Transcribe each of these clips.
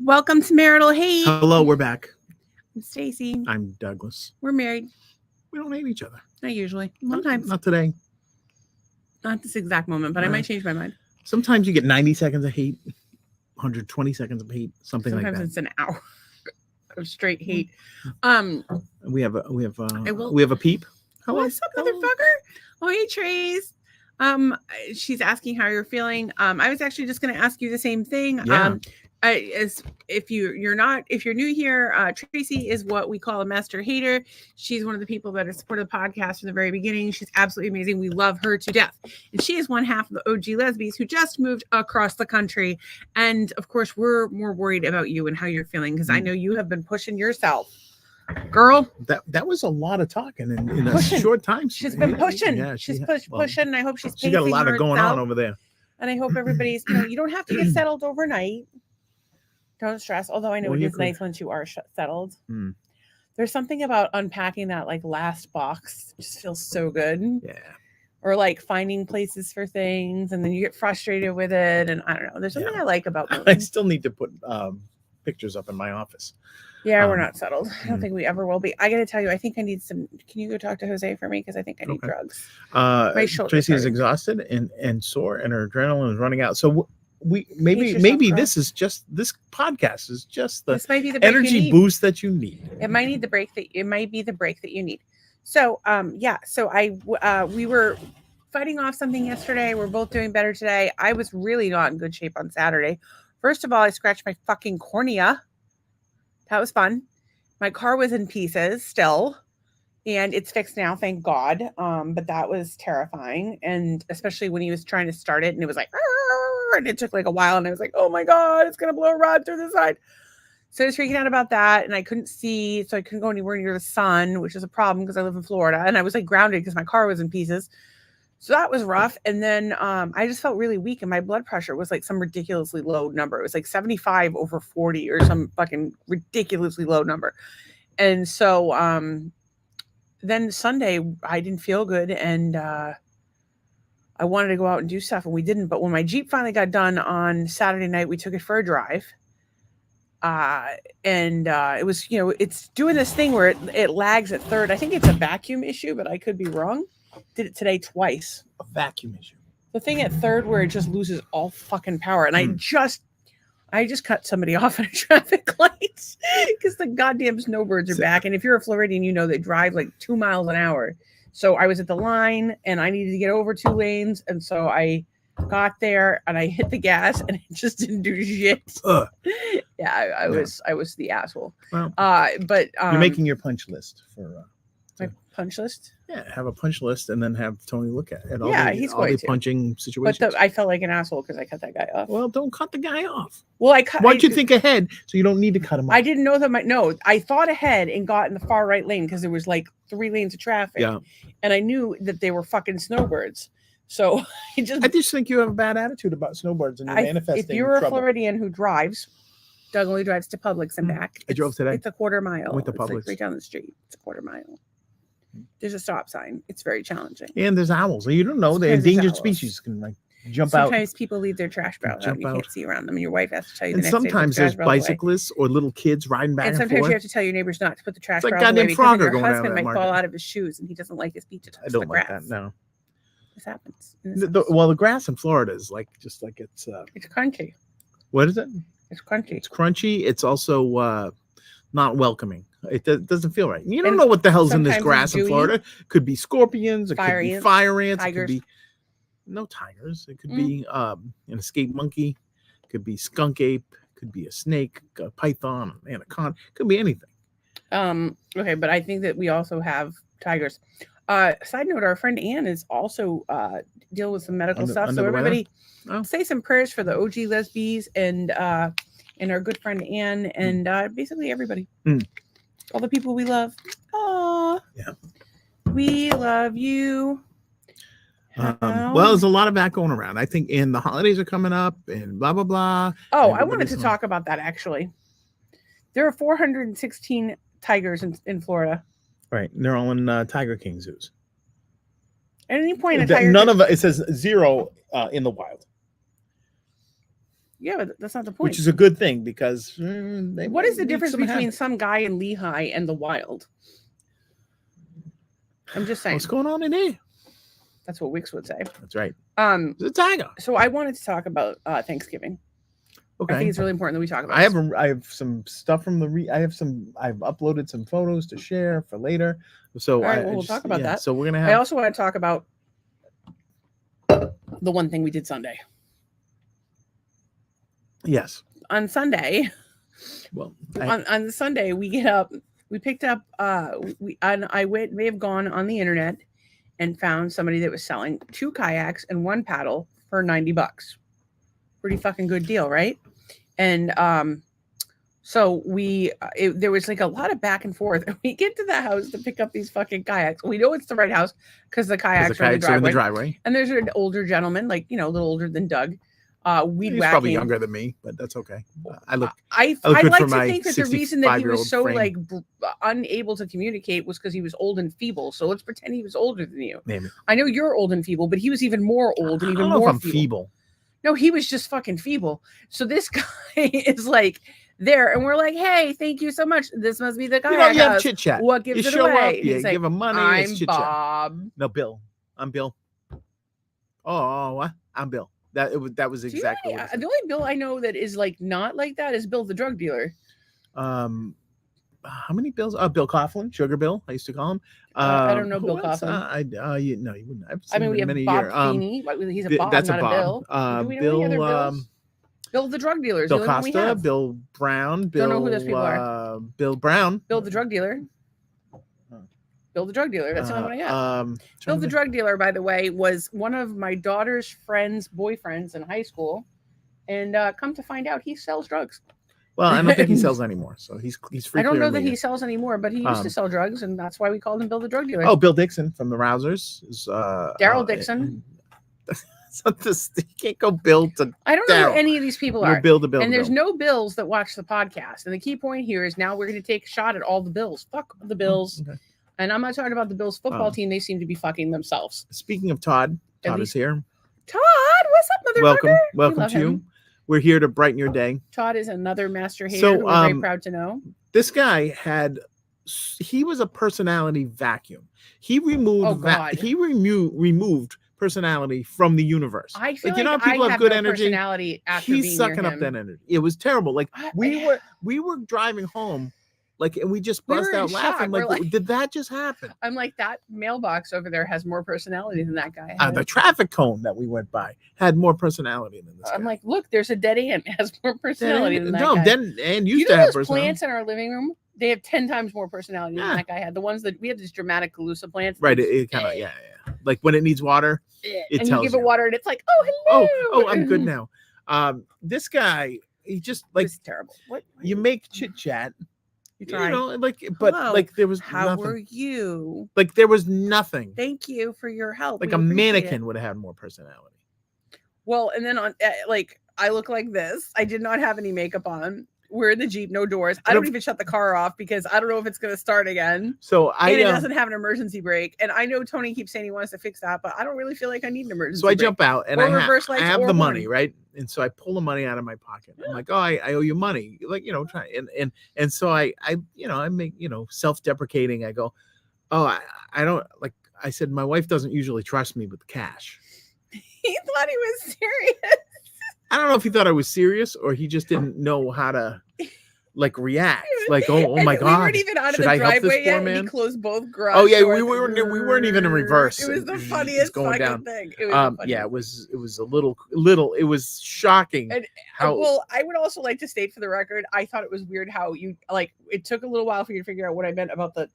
Welcome to Marital Hate. Hello, we're back. I'm Stacy. I'm Douglas. We're married. We don't hate each other. Not usually. Sometimes. Not today. Not this exact moment, but I might change my mind. Sometimes you get 90 seconds of hate, 120 seconds of hate, something Sometimes like that. it's an hour of straight hate. We have a peep. Hello. What's up, motherfucker? Oh, hey, Trace. She's asking how you're feeling. I was actually just going to ask you the same thing. Yeah. If you're new here, Tracy is what we call a master hater. She's one of the people that has supported the podcast from the very beginning. She's absolutely amazing. We love her to death. And she is one half of the OG lesbians who just moved across the country. And of course, we're more worried about you and how you're feeling because I know you have been pushing yourself. Girl, that was a lot of talking in a short time. She's been pushing. Yeah, she's pushing. And I hope she's got a lot of going on over there. And I hope everybody's, you don't have to get settled overnight. Don't stress. Although I know it is nice once you are settled. There's something about unpacking that last box. It just feels so good. Yeah. Or finding places for things, and then you get frustrated with it. And I don't know. There's something I like about moving. I still need to put pictures up in my office. Yeah, we're not settled. I don't think we ever will be. I got to tell you, I think I need some. Can you go talk to Jose for me? Because I think I need drugs. My shoulder. Tracy is exhausted and sore, and her adrenaline is running out. So maybe this podcast is just the energy boost that you need. It might need the break it might be the break that you need. So we were fighting off something yesterday. We're both doing better today. I was really not in good shape on Saturday. First of all, I scratched my fucking cornea. That was fun. My car was in pieces still, and it's fixed now, thank God. But that was terrifying, and especially when he was trying to start it, and it was like, and it took a while, and I was like, oh my God, it's gonna blow a rod through the side. So I was freaking out about that, and I couldn't see, so I couldn't go anywhere near the sun, which is a problem because I live in Florida, and I was grounded because my car was in pieces. So that was rough. And then I just felt really weak, and my blood pressure was some ridiculously low number. It was 75 over 40 or some fucking ridiculously low number. And so then Sunday I didn't feel good, and I wanted to go out and do stuff, and we didn't. But when my Jeep finally got done on Saturday night, we took it for a drive. And it was, it's doing this thing where it lags at third. I think it's a vacuum issue, but I could be wrong. Did it today twice. A vacuum issue. The thing at third where it just loses all fucking power. And I just cut somebody off at a traffic light because the goddamn snowbirds are back. And if you're a Floridian, they drive 2 miles an hour. So I was at the line and I needed to get over 2 lanes. And so I got there and I hit the gas and it just didn't do shit. Yeah, I was the asshole. Well, but you're making your punch list for my punch list. Yeah, have a punch list and then have Tony look at it. He's all going the to. punching situations. But I felt like an asshole because I cut that guy off. Well, don't cut the guy off. Well, Why'd you think ahead so you don't need to cut him off? I didn't know that I thought ahead and got in the far right lane because there was 3 lanes of traffic. Yeah. And I knew that they were fucking snowbirds. So I just think you have a bad attitude about snowbirds and you're manifesting. If you're a Floridian who drives, Doug only drives to Publix and back. I drove today. It's a quarter mile. With the Publix. Right down the street. It's a quarter mile. There's a stop sign. It's very challenging. And there's owls. You don't know. The endangered species can jump out. Sometimes people leave their trash barrels out. You can't see around them. And your wife has to tell you. And sometimes there's bicyclists or little kids riding back and forth. And sometimes you have to tell your neighbors not to put the trash barrels away. It's like goddamn Frogger going out. Your husband might fall out of his shoes and he doesn't like his feet to touch the grass. I don't like that. No. This happens. The grass in Florida is it's it's crunchy. What is it? It's crunchy. It's crunchy. It's also not welcoming. It doesn't feel right. You don't know what the hell's in this grass in Florida. Could be scorpions. It could be fire ants. Tigers. It could be no tigers. It could be an escaped monkey. It could be skunk ape. It could be a snake, a python, an anaconda. It could be anything. Okay, but I think that we also have tigers. Side note, our friend Ann is also dealing with some medical stuff. So everybody say some prayers for the OG lesbies and our good friend Ann and basically everybody. All the people we love. Oh, yeah. We love you. Well, there's a lot of that going around. I think the holidays are coming up and blah, blah, blah. Oh, I wanted to talk about that, actually. There are 416 tigers in Florida. Right. They're all in Tiger King zoos. At any point, a tiger... None of it says 0 in the wild. Yeah, but that's not the point. Which is a good thing because what is the difference between some guy in Lehigh and the wild? I'm just saying. What's going on in here? That's what Wix would say. That's right. It's a tiger. So I wanted to talk about Thanksgiving. Okay. I think it's really important that we talk about. I have some stuff from I've uploaded some photos to share for later. So we'll talk about that. So we're gonna have. I also want to talk about the one thing we did Sunday. Yes. On Sunday. Well, on Sunday we get up. We picked up. I may have gone on the internet and found somebody that was selling 2 kayaks and 1 paddle for $90. Pretty fucking good deal, right? And so there was like a lot of back and forth. We get to the house to pick up these fucking kayaks. We know it's the right house because the kayaks are in the driveway. And there's an older gentleman, like a little older than Doug. He's probably younger than me, but that's okay. I look I'd like to think that the reason that he was so unable to communicate was because he was old and feeble. So let's pretend he was older than you. Maybe. I know you're old and feeble, but he was even more old and even more feeble. No, he was just fucking feeble. So this guy is like there, and we're like, "Hey, thank you so much. This must be the guy." You have chit chat. What gives it away? Up, give him money. I'm Bob. No, Bill. I'm Bill. Oh, I'm Bill. That was exactly. The only Bill I know that is like not like that is Bill the drug dealer. How many Bills? Bill Coughlin, Sugar Bill. I used to call him. I don't know Bill Coughlin. You wouldn't. We have Bob Feeney. He's a Bob, that's not a Bill. Do we know any other Bills? Bill the drug dealer. Bill Costa. Bill Brown. Don't know who those people are. Bill Brown. Bill the drug dealer. Bill the drug dealer. That's the only one I got. Bill the drug dealer, by the way, was one of my daughter's friends' boyfriends in high school, and come to find out, he sells drugs. Well, I don't think he sells anymore, so he's free. I don't know that he sells anymore, but he used to sell drugs, and that's why we called him Bill the drug dealer. Oh, Bill Dixon from the Rousers is Daryl Dixon. So you can't go Bill to. I don't know who any of these people are. Bill to Bill. And there's no Bills that watch the podcast. And the key point here is now we're going to take a shot at all the Bills. Fuck the Bills. Okay. And I'm not talking about the Bills football team. They seem to be fucking themselves. Speaking of Todd is here. Todd, what's up, motherfucker? Welcome to you. We're here to brighten your day. Todd is another master hater who we're very proud to know. This guy he was a personality vacuum. He removed removed personality from the universe. I feel like people have good energy. Personality after he's sucking up that energy. It was terrible. Like we were driving home. And we just burst out laughing. Like, did that just happen? I'm like, that mailbox over there has more personality than that guy has. The traffic cone that we went by had more personality than this guy. I'm like, look, there's a dead ant. It has more personality than that guy. And used to have those plants in our living room? They have 10 times more personality than that guy had. The ones that we have this dramatic Calusa plants. Right. It kind of, yeah. Like when it needs water, it and tells you give it water and it's like, oh, hello. Oh, I'm good now. This guy, he just this is terrible. What? You make chit chat. You know, there was how nothing. Were you? Like there was nothing. Thank you for your help. Like a mannequin would have had more personality. Well, and then on I look like this. I did not have any makeup on. We're in the Jeep, no doors. I don't even shut the car off because I don't know if it's going to start again. And it doesn't have an emergency brake. And I know Tony keeps saying he wants to fix that, but I don't really feel like I need an emergency brake. So I jump out and I have the money, warning. Right? And so I pull the money out of my pocket. I'm like, oh, I owe you money. Like, try and so I make, self-deprecating. I go, oh, I don't like, I said, my wife doesn't usually trust me with cash. He thought he was serious. I don't know if he thought I was serious or he just didn't know how to react. Like, oh my God. We weren't even out of the driveway yet. And he closed both garage doors. Oh yeah, we weren't even in reverse. It was the funniest going down. thing. It was a little it was shocking. And, I would also like to state for the record, I thought it was weird how you it took a little while for you to figure out what I meant about the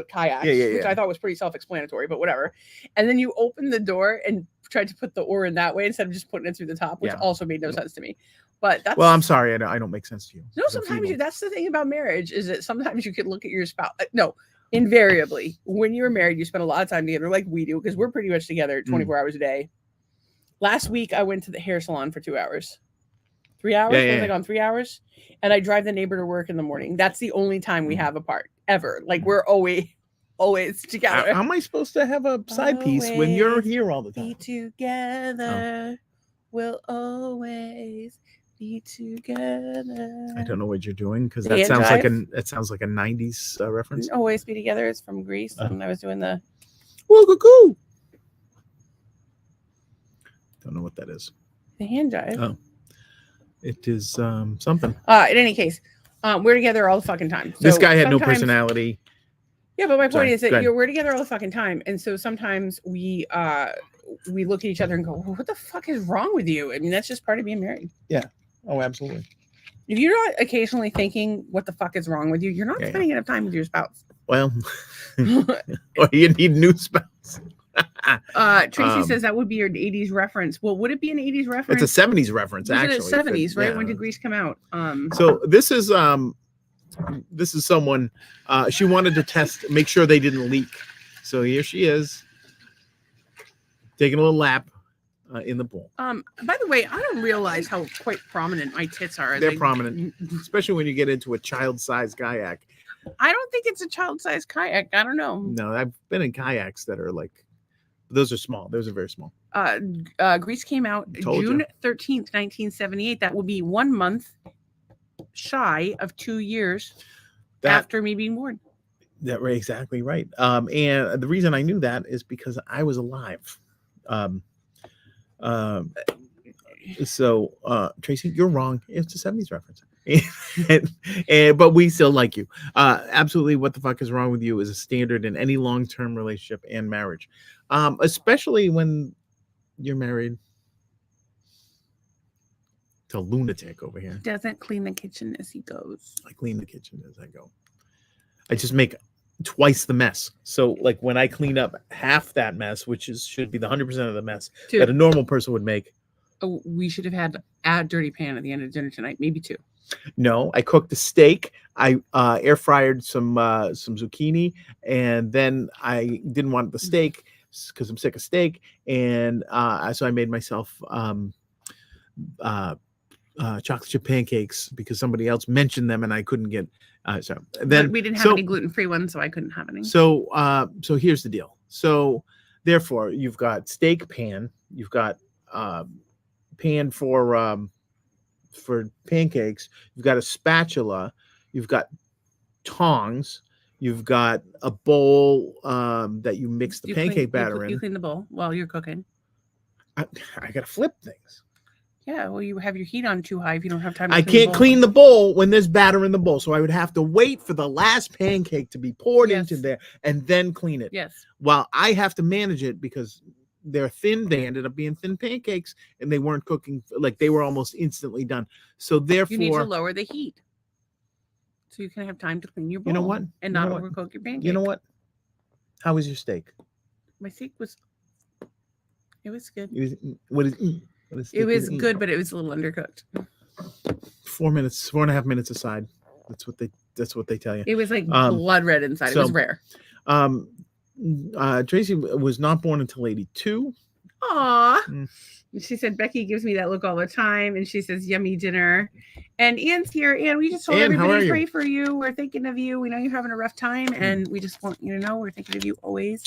kayaks, which I thought was pretty self-explanatory, but whatever. And then you opened the door and tried to put the oar in that way instead of just putting it through the top, which also made no sense to me. But that's I'm sorry, I don't make sense to you. No, sometimes that's the thing about marriage is that sometimes you could look at your spouse. No, invariably, when you're married, you spend a lot of time together, like we do, because we're pretty much together 24 hours a day. Last week, I went to the hair salon for 2 hours. 3 hours? I was on 3 hours. And I drive the neighbor to work in the morning. That's the only time we have apart, ever. Like, we're always together. How am I supposed to have a side piece when you're here all the time? Be together. We'll always be together. I don't know what you're doing because The that hand sounds like jive? a 90s reference. Always Be Together is from Greece, Oh. and I was doing the Woo, goo, goo. Don't know what that is. the hand jive. Oh, it is something. In any case, we're together all the fucking time. So This guy had no sometimes- personality. Yeah, but my point Sorry, is that go ahead. we're together all the fucking time, and so sometimes we look at each other and go, well, "What the fuck is wrong with you?" I mean, that's just part of being married. Oh, absolutely. If you're not occasionally thinking, "What the fuck is wrong with you?" You're not Yeah, spending enough time with your spouse. Well, or you need new spouse. Tracy says that would be your 80s reference. Well, would it be an 80s reference? It's a 70s reference, Was actually. it 70s, right? Yeah. When did Grease come out? So this is someone she wanted to test, make sure they didn't leak. So here she is taking a little lap in the pool. By the way, I don't realize how quite prominent my tits are. They're prominent, especially when you get into a child-sized kayak. I don't think it's a child-sized kayak. I don't know. No, I've been in kayaks that are like, those are small. Those are very small. Grease came out Told June ya. 13th, 1978. That would be 1 month shy of 2 years after me being born. That right, exactly right. And the reason I knew that is because I was alive. So Tracy, you're wrong. It's a 70s reference. But we still like you. Absolutely, what the fuck is wrong with you is a standard in any long-term relationship and marriage. Especially when you're married to a lunatic over here. Doesn't clean the kitchen as he goes. I clean the kitchen as I go. I just make twice the mess. So like when I clean up half that mess, which should be the 100% of the mess that a normal person would make. Oh, we should have had a dirty pan at the end of dinner tonight, maybe 2. No, I cooked the steak. I air fried some zucchini, and then I didn't want the steak because I'm sick of steak, and so I made myself chocolate chip pancakes because somebody else mentioned them and I couldn't get. So then but we didn't have any gluten-free ones, so I couldn't have any. So here's the deal. So therefore, you've got steak pan, you've got pan for pancakes, you've got a spatula, you've got tongs, you've got a bowl that you mix the pancake batter in. You clean the bowl while you're cooking. I gotta flip things. Yeah, well, you have your heat on too high if you don't have time. I can't clean the bowl when there's batter in the bowl, so I would have to wait for the last pancake to be poured into there and then clean it. Yes. While I have to manage it because they're thin, they ended up being thin pancakes, and they weren't cooking like they were almost instantly done. So therefore, you need to lower the heat so you can have time to clean your bowl. You know what? And not overcook your pancake. You know what? How was your steak? My steak was. It was good. It was good, but it was a little undercooked. 4.5 minutes aside. That's what they tell you. It was like blood red inside. It was rare. Tracy was not born until 82. Aw. She said Becky gives me that look all the time, and she says yummy dinner. And Anne's here. Anne, we just told everybody to pray for you. We're thinking of you. We know you're having a rough time, and we just want you to know we're thinking of you always.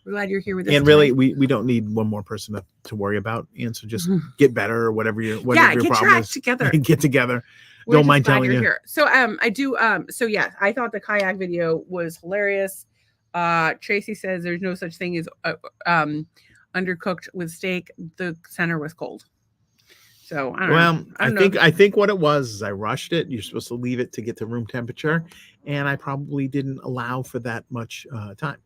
We're glad you're here with us. And really, we don't need one more person to worry about. And so just get better or whatever your problem is. Together. Get together. Don't mind telling you. Here. So I do so yeah, I thought the kayak video was hilarious. Tracy says there's no such thing as undercooked with steak. The center was cold. So I don't know. I think what it was is I rushed it. You're supposed to leave it to get to room temperature, and I probably didn't allow for that much time.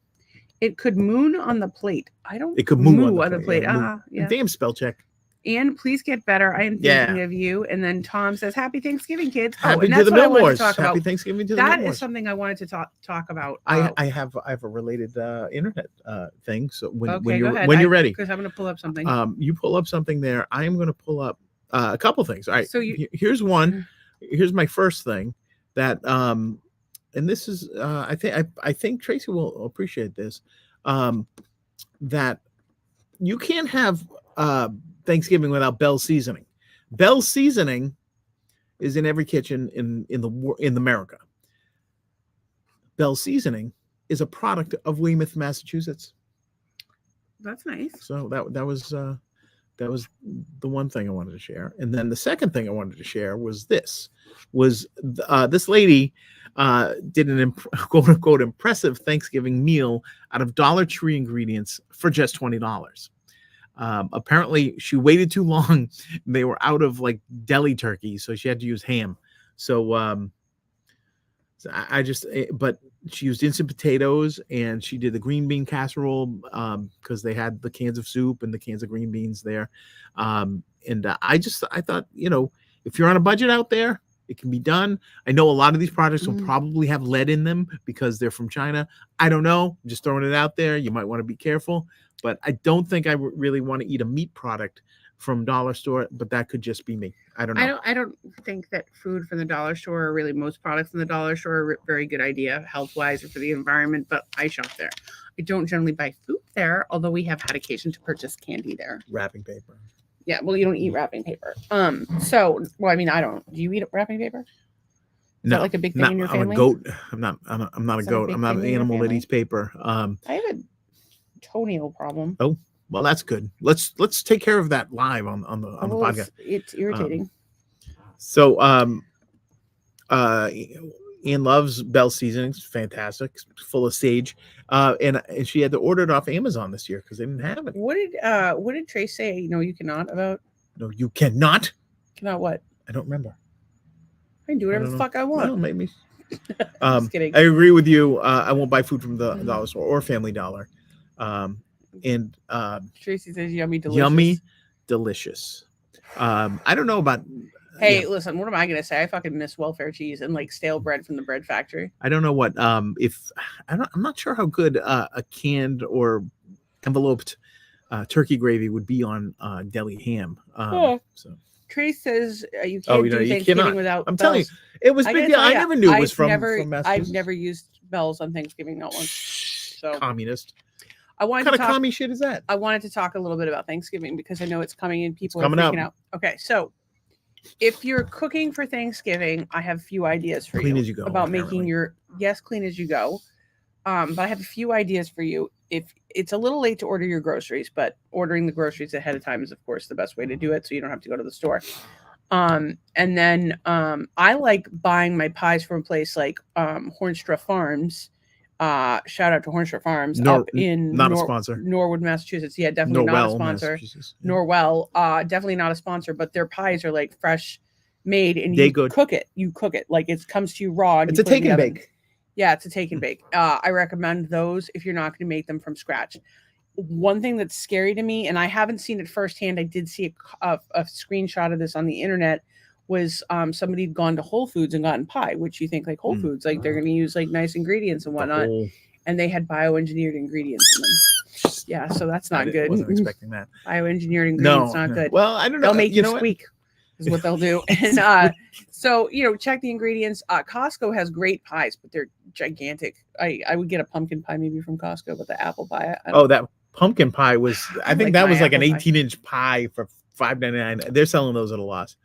It could moon on the plate. It could moon on the plate. Yeah. Damn spell check. And please get better. I am thinking of you. And then Tom says, "Happy Thanksgiving, kids." Happy to the Millmores. Happy Thanksgiving to the Millmores. That is something I wanted to talk about. I have a related internet thing. So when you're ready, because I'm going to pull up something. You pull up something there. I am going to pull up a couple things. All right. So here's one. Here's my first thing that and this is I think Tracy will appreciate this. That you can't have Thanksgiving without Bell's seasoning. Bell's seasoning is in every kitchen in America. Bell's seasoning is a product of Weymouth, Massachusetts. That's nice. So that that was the one thing I wanted to share. And then the second thing I wanted to share was this lady did an quote unquote impressive Thanksgiving meal out of Dollar Tree ingredients for just $20. Apparently she waited too long. They were out of like deli turkey, so she had to use ham. So but she used instant potatoes, and she did the green bean casserole because they had the cans of soup and the cans of green beans there. I thought, if you're on a budget out there, it can be done. I know a lot of these products will probably have lead in them because they're from China. I don't know. I'm just throwing it out there. You might want to be careful, but I don't think I really want to eat a meat product from dollar store, but that could just be me. I don't know. I don't think that food from the dollar store, or really most products in the dollar store, are a very good idea health-wise or for the environment, but I shop there. I don't generally buy food there, although we have had occasion to purchase candy there. Wrapping paper. Yeah, well, you don't eat wrapping paper. I mean, I don't. Do you eat wrapping paper? Is that like a big thing in your family? I'm a goat. I'm not a goat. I'm not an animal that eats paper. I have a toenail problem. Oh, well, that's good. Let's take care of that live on the podcast. It's irritating. Ian loves Bell's seasonings. Fantastic, full of sage. And she had to order it off Amazon this year because they didn't have it. What did Trace say? No, you cannot about. No, you cannot. Cannot what? I don't remember. I can do whatever the fuck I want. Well, maybe. Just kidding. I agree with you. I won't buy food from the dollar store or Family Dollar. Tracy says yummy delicious. Yummy delicious. I don't know about. Hey, listen, what am I gonna say? I fucking miss welfare cheese and like stale bread from the bread factory. I don't know what I'm not sure how good a canned or enveloped turkey gravy would be on deli ham. So Trace says you can't do Thanksgiving without. I'm telling you, it was big. I never knew it was from Massachusetts. I've never used Bell's on Thanksgiving, not once. So communist. What kind of commie shit is that? I wanted to talk a little bit about Thanksgiving because I know it's coming and people are freaking out. Okay, so if you're cooking for Thanksgiving, I have a few ideas for you. As you go, about making your clean as you go. But I have a few ideas for you. If it's a little late to order your groceries, but ordering the groceries ahead of time is, of course, the best way to do it, so you don't have to go to the store. And then I like buying my pies from a place like Hornstra Farms. Shout out to Hornstra Farms up in a sponsor. Norwood, Massachusetts. Yeah, definitely not a sponsor. Norwell, definitely not a sponsor, but their pies are like fresh made and you cook it. You cook it like it comes to you raw. And it's a take and bake. Yeah, it's a take and bake. I recommend those if you're not going to make them from scratch. One thing that's scary to me, and I haven't seen it firsthand, I did see a screenshot of this on the internet, was somebody had gone to Whole Foods and gotten pie, which you think like Whole Foods, like they're going to use like nice ingredients and whatnot, and they had bioengineered ingredients in them. Yeah, so that's not good. Wasn't expecting that. Bioengineered ingredients not good. Well, I don't know. They'll make you squeak. Is what they'll do. And so check the ingredients. Costco has great pies, but they're gigantic. I would get a pumpkin pie maybe from Costco, but the apple pie. That pumpkin pie was. I think that was like an 18-inch pie for $5.99. They're selling those at a loss.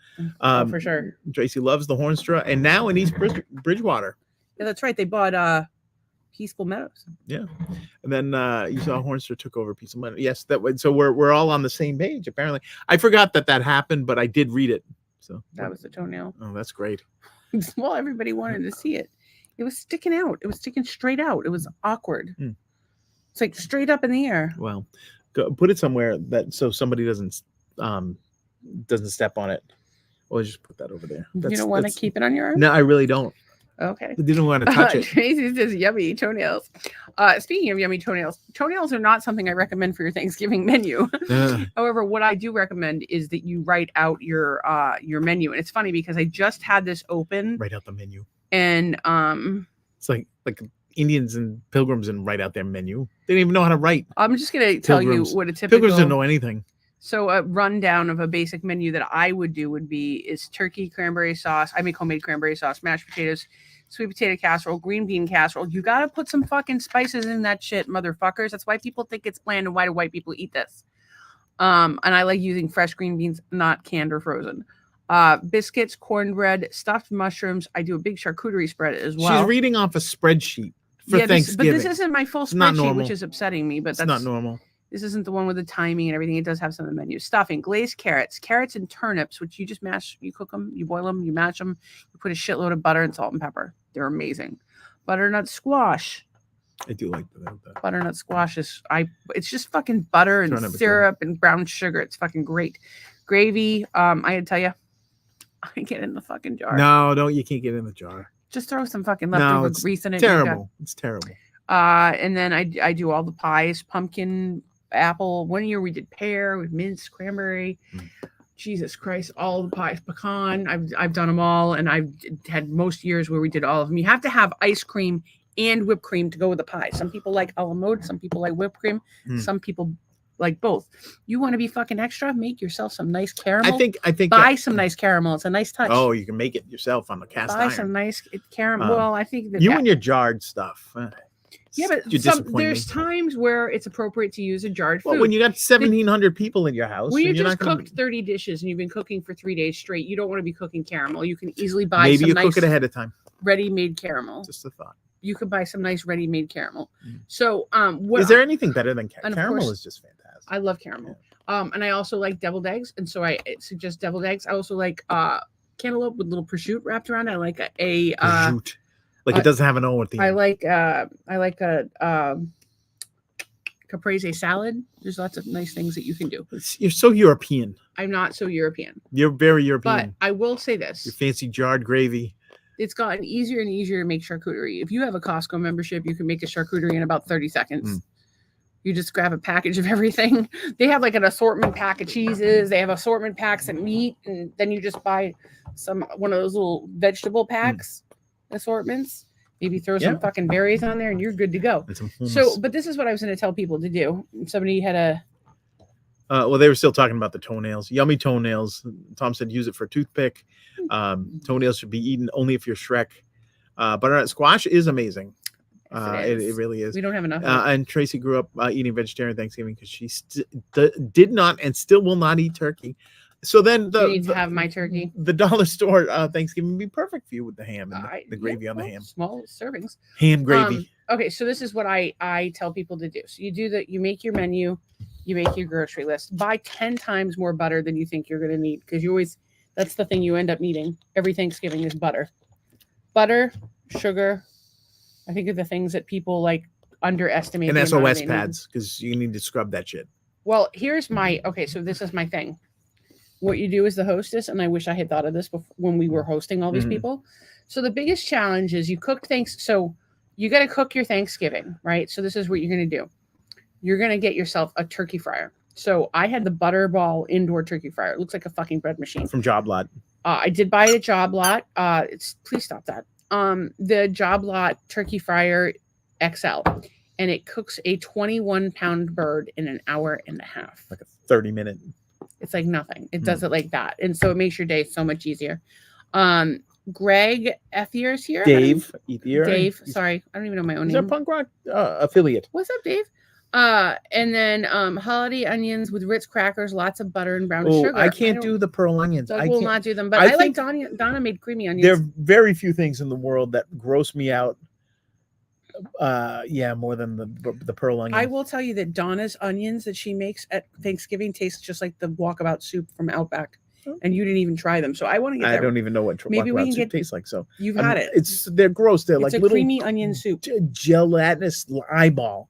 For sure. Tracy loves the Hornstra, and now in East Bridgewater. Yeah, that's right. They bought Peaceful Meadows. Yeah, and then you saw Hornstra took over Peaceful Meadows. Yes, that way. So we're all on the same page. Apparently, I forgot that happened, but I did read it. So that was the toenail. Oh, that's great. Well, everybody wanted to see it. It was sticking out. It was sticking straight out. It was awkward. It's like straight up in the air. Well, go put it somewhere so somebody doesn't step on it. Or just put that over there. You don't want to keep it on your arm? No, I really don't. Okay. I didn't want to touch it. Tracy says yummy toenails. Speaking of yummy toenails are not something I recommend for your Thanksgiving menu. However, what I do recommend is that you write out your menu. And it's funny because I just had this open. Write out the menu. And it's like Indians and pilgrims and write out their menu. They didn't even know how to write. I'm just gonna tell you what a typical pilgrims didn't know anything. So a rundown of a basic menu that I would do is turkey, cranberry sauce. I make homemade cranberry sauce, mashed potatoes, sweet potato casserole, green bean casserole. You got to put some fucking spices in that shit, motherfuckers. That's why people think it's bland, and why do white people eat this? And I like using fresh green beans, not canned or frozen. Biscuits, cornbread, stuffed mushrooms. I do a big charcuterie spread as well. She's reading off a spreadsheet for Thanksgiving. But this isn't my full spreadsheet, which is upsetting me. But that's not normal. This isn't the one with the timing and everything. It does have some of the menu. Stuffing, glazed carrots and turnips, which you just mash, you cook them, you boil them, you mash them, you put a shitload of butter and salt and pepper. They're amazing. Butternut squash. I do like that. Butternut squash is it's just fucking butter and syrup and brown sugar. It's fucking great. Gravy. I had to tell you, I get in the fucking jar. No, you can't get in the jar. Just throw some fucking leftover grease in it. Terrible. It's terrible. And then I do all the pies, pumpkin, apple. 1 year we did pear with mince, cranberry. Jesus Christ, all the pies, pecan. I've done them all, and I've had most years where we did all of them. You have to have ice cream and whipped cream to go with the pie. Some people like a la mode, some people like whipped cream, some people like both. You want to be fucking extra? Make yourself some nice caramel. I think buy some nice caramel. It's a nice touch. Oh, you can make it yourself on the cast iron. Buy some nice caramel. Well, I think that and your jarred stuff. Yeah, but there's times where it's appropriate to use a jarred food. Well, when you got 1,700 people in your house, when you just cooked 30 dishes and you've been cooking for 3 days straight, you don't want to be cooking caramel. You can easily buy maybe you cook it ahead of time. Ready-made caramel. Just a thought. You could buy some nice ready-made caramel. So, is there anything better than caramel? Caramel is just fantastic. I love caramel. And I also like deviled eggs, and so I suggest deviled eggs. I also like cantaloupe with little prosciutto wrapped around. I like prosciutto. Like it doesn't have an O at the end. I like a caprese salad. There's lots of nice things that you can do. You're so European. I'm not so European. You're very European. But I will say this: your fancy jarred gravy. It's gotten easier and easier to make charcuterie. If you have a Costco membership, you can make a charcuterie in about 30 seconds. You just grab a package of everything. They have like an assortment pack of cheeses. They have assortment packs of meat, and then you just buy one of those little vegetable packs. Assortments, maybe throw some fucking berries on there and you're good to go. So, but this is what I was going to tell people to do. Somebody had a well, they were still talking about the toenails. Yummy toenails. Tom said use it for a toothpick. Toenails should be eaten only if you're Shrek. Butternut squash is amazing. It really is. We don't have enough. And Tracy grew up eating vegetarian Thanksgiving because she did not and still will not eat turkey. So then you need to have my turkey. The dollar store Thanksgiving would be perfect for you with the ham and the gravy on the ham. Small servings. Ham gravy. Okay, so this is what I tell people to do. So you make your menu, you make your grocery list. Buy 10 times more butter than you think you're going to need because that's the thing you end up needing every Thanksgiving is butter. Butter, sugar. I think are the things that people like underestimate. And SOS pads because you need to scrub that shit. Well, so this is my thing. What you do as the hostess, and I wish I had thought of this before when we were hosting all these people. So the biggest challenge is you cook things. So you got to cook your Thanksgiving, right? So this is what you're going to do. You're going to get yourself a turkey fryer. So I had the Butterball indoor turkey fryer. It looks like a fucking bread machine. From Job Lot. I did buy it at Job Lot. Please stop that. The Job Lot turkey fryer XL. And it cooks a 21-pound bird in an hour and a half. Like a 30-minute. It's like nothing. It does it like that. And so it makes your day so much easier. Greg Ethier is here. Dave Ethier. Dave. Sorry. I don't even know my own name. He's our punk rock affiliate. What's up, Dave? And then holiday onions with Ritz crackers, lots of butter and brown sugar. I can't do the pearl onions. I will not do them. But I like Donna made creamy onions. There are very few things in the world that gross me out. More than the pearl onion. I will tell you that Donna's onions that she makes at Thanksgiving taste just like the walkabout soup from Outback, and you didn't even try them. So I want to get. I don't even know what walkabout soup tastes like. So you've had it. They're gross. They're like a little creamy onion soup, gelatinous eyeball.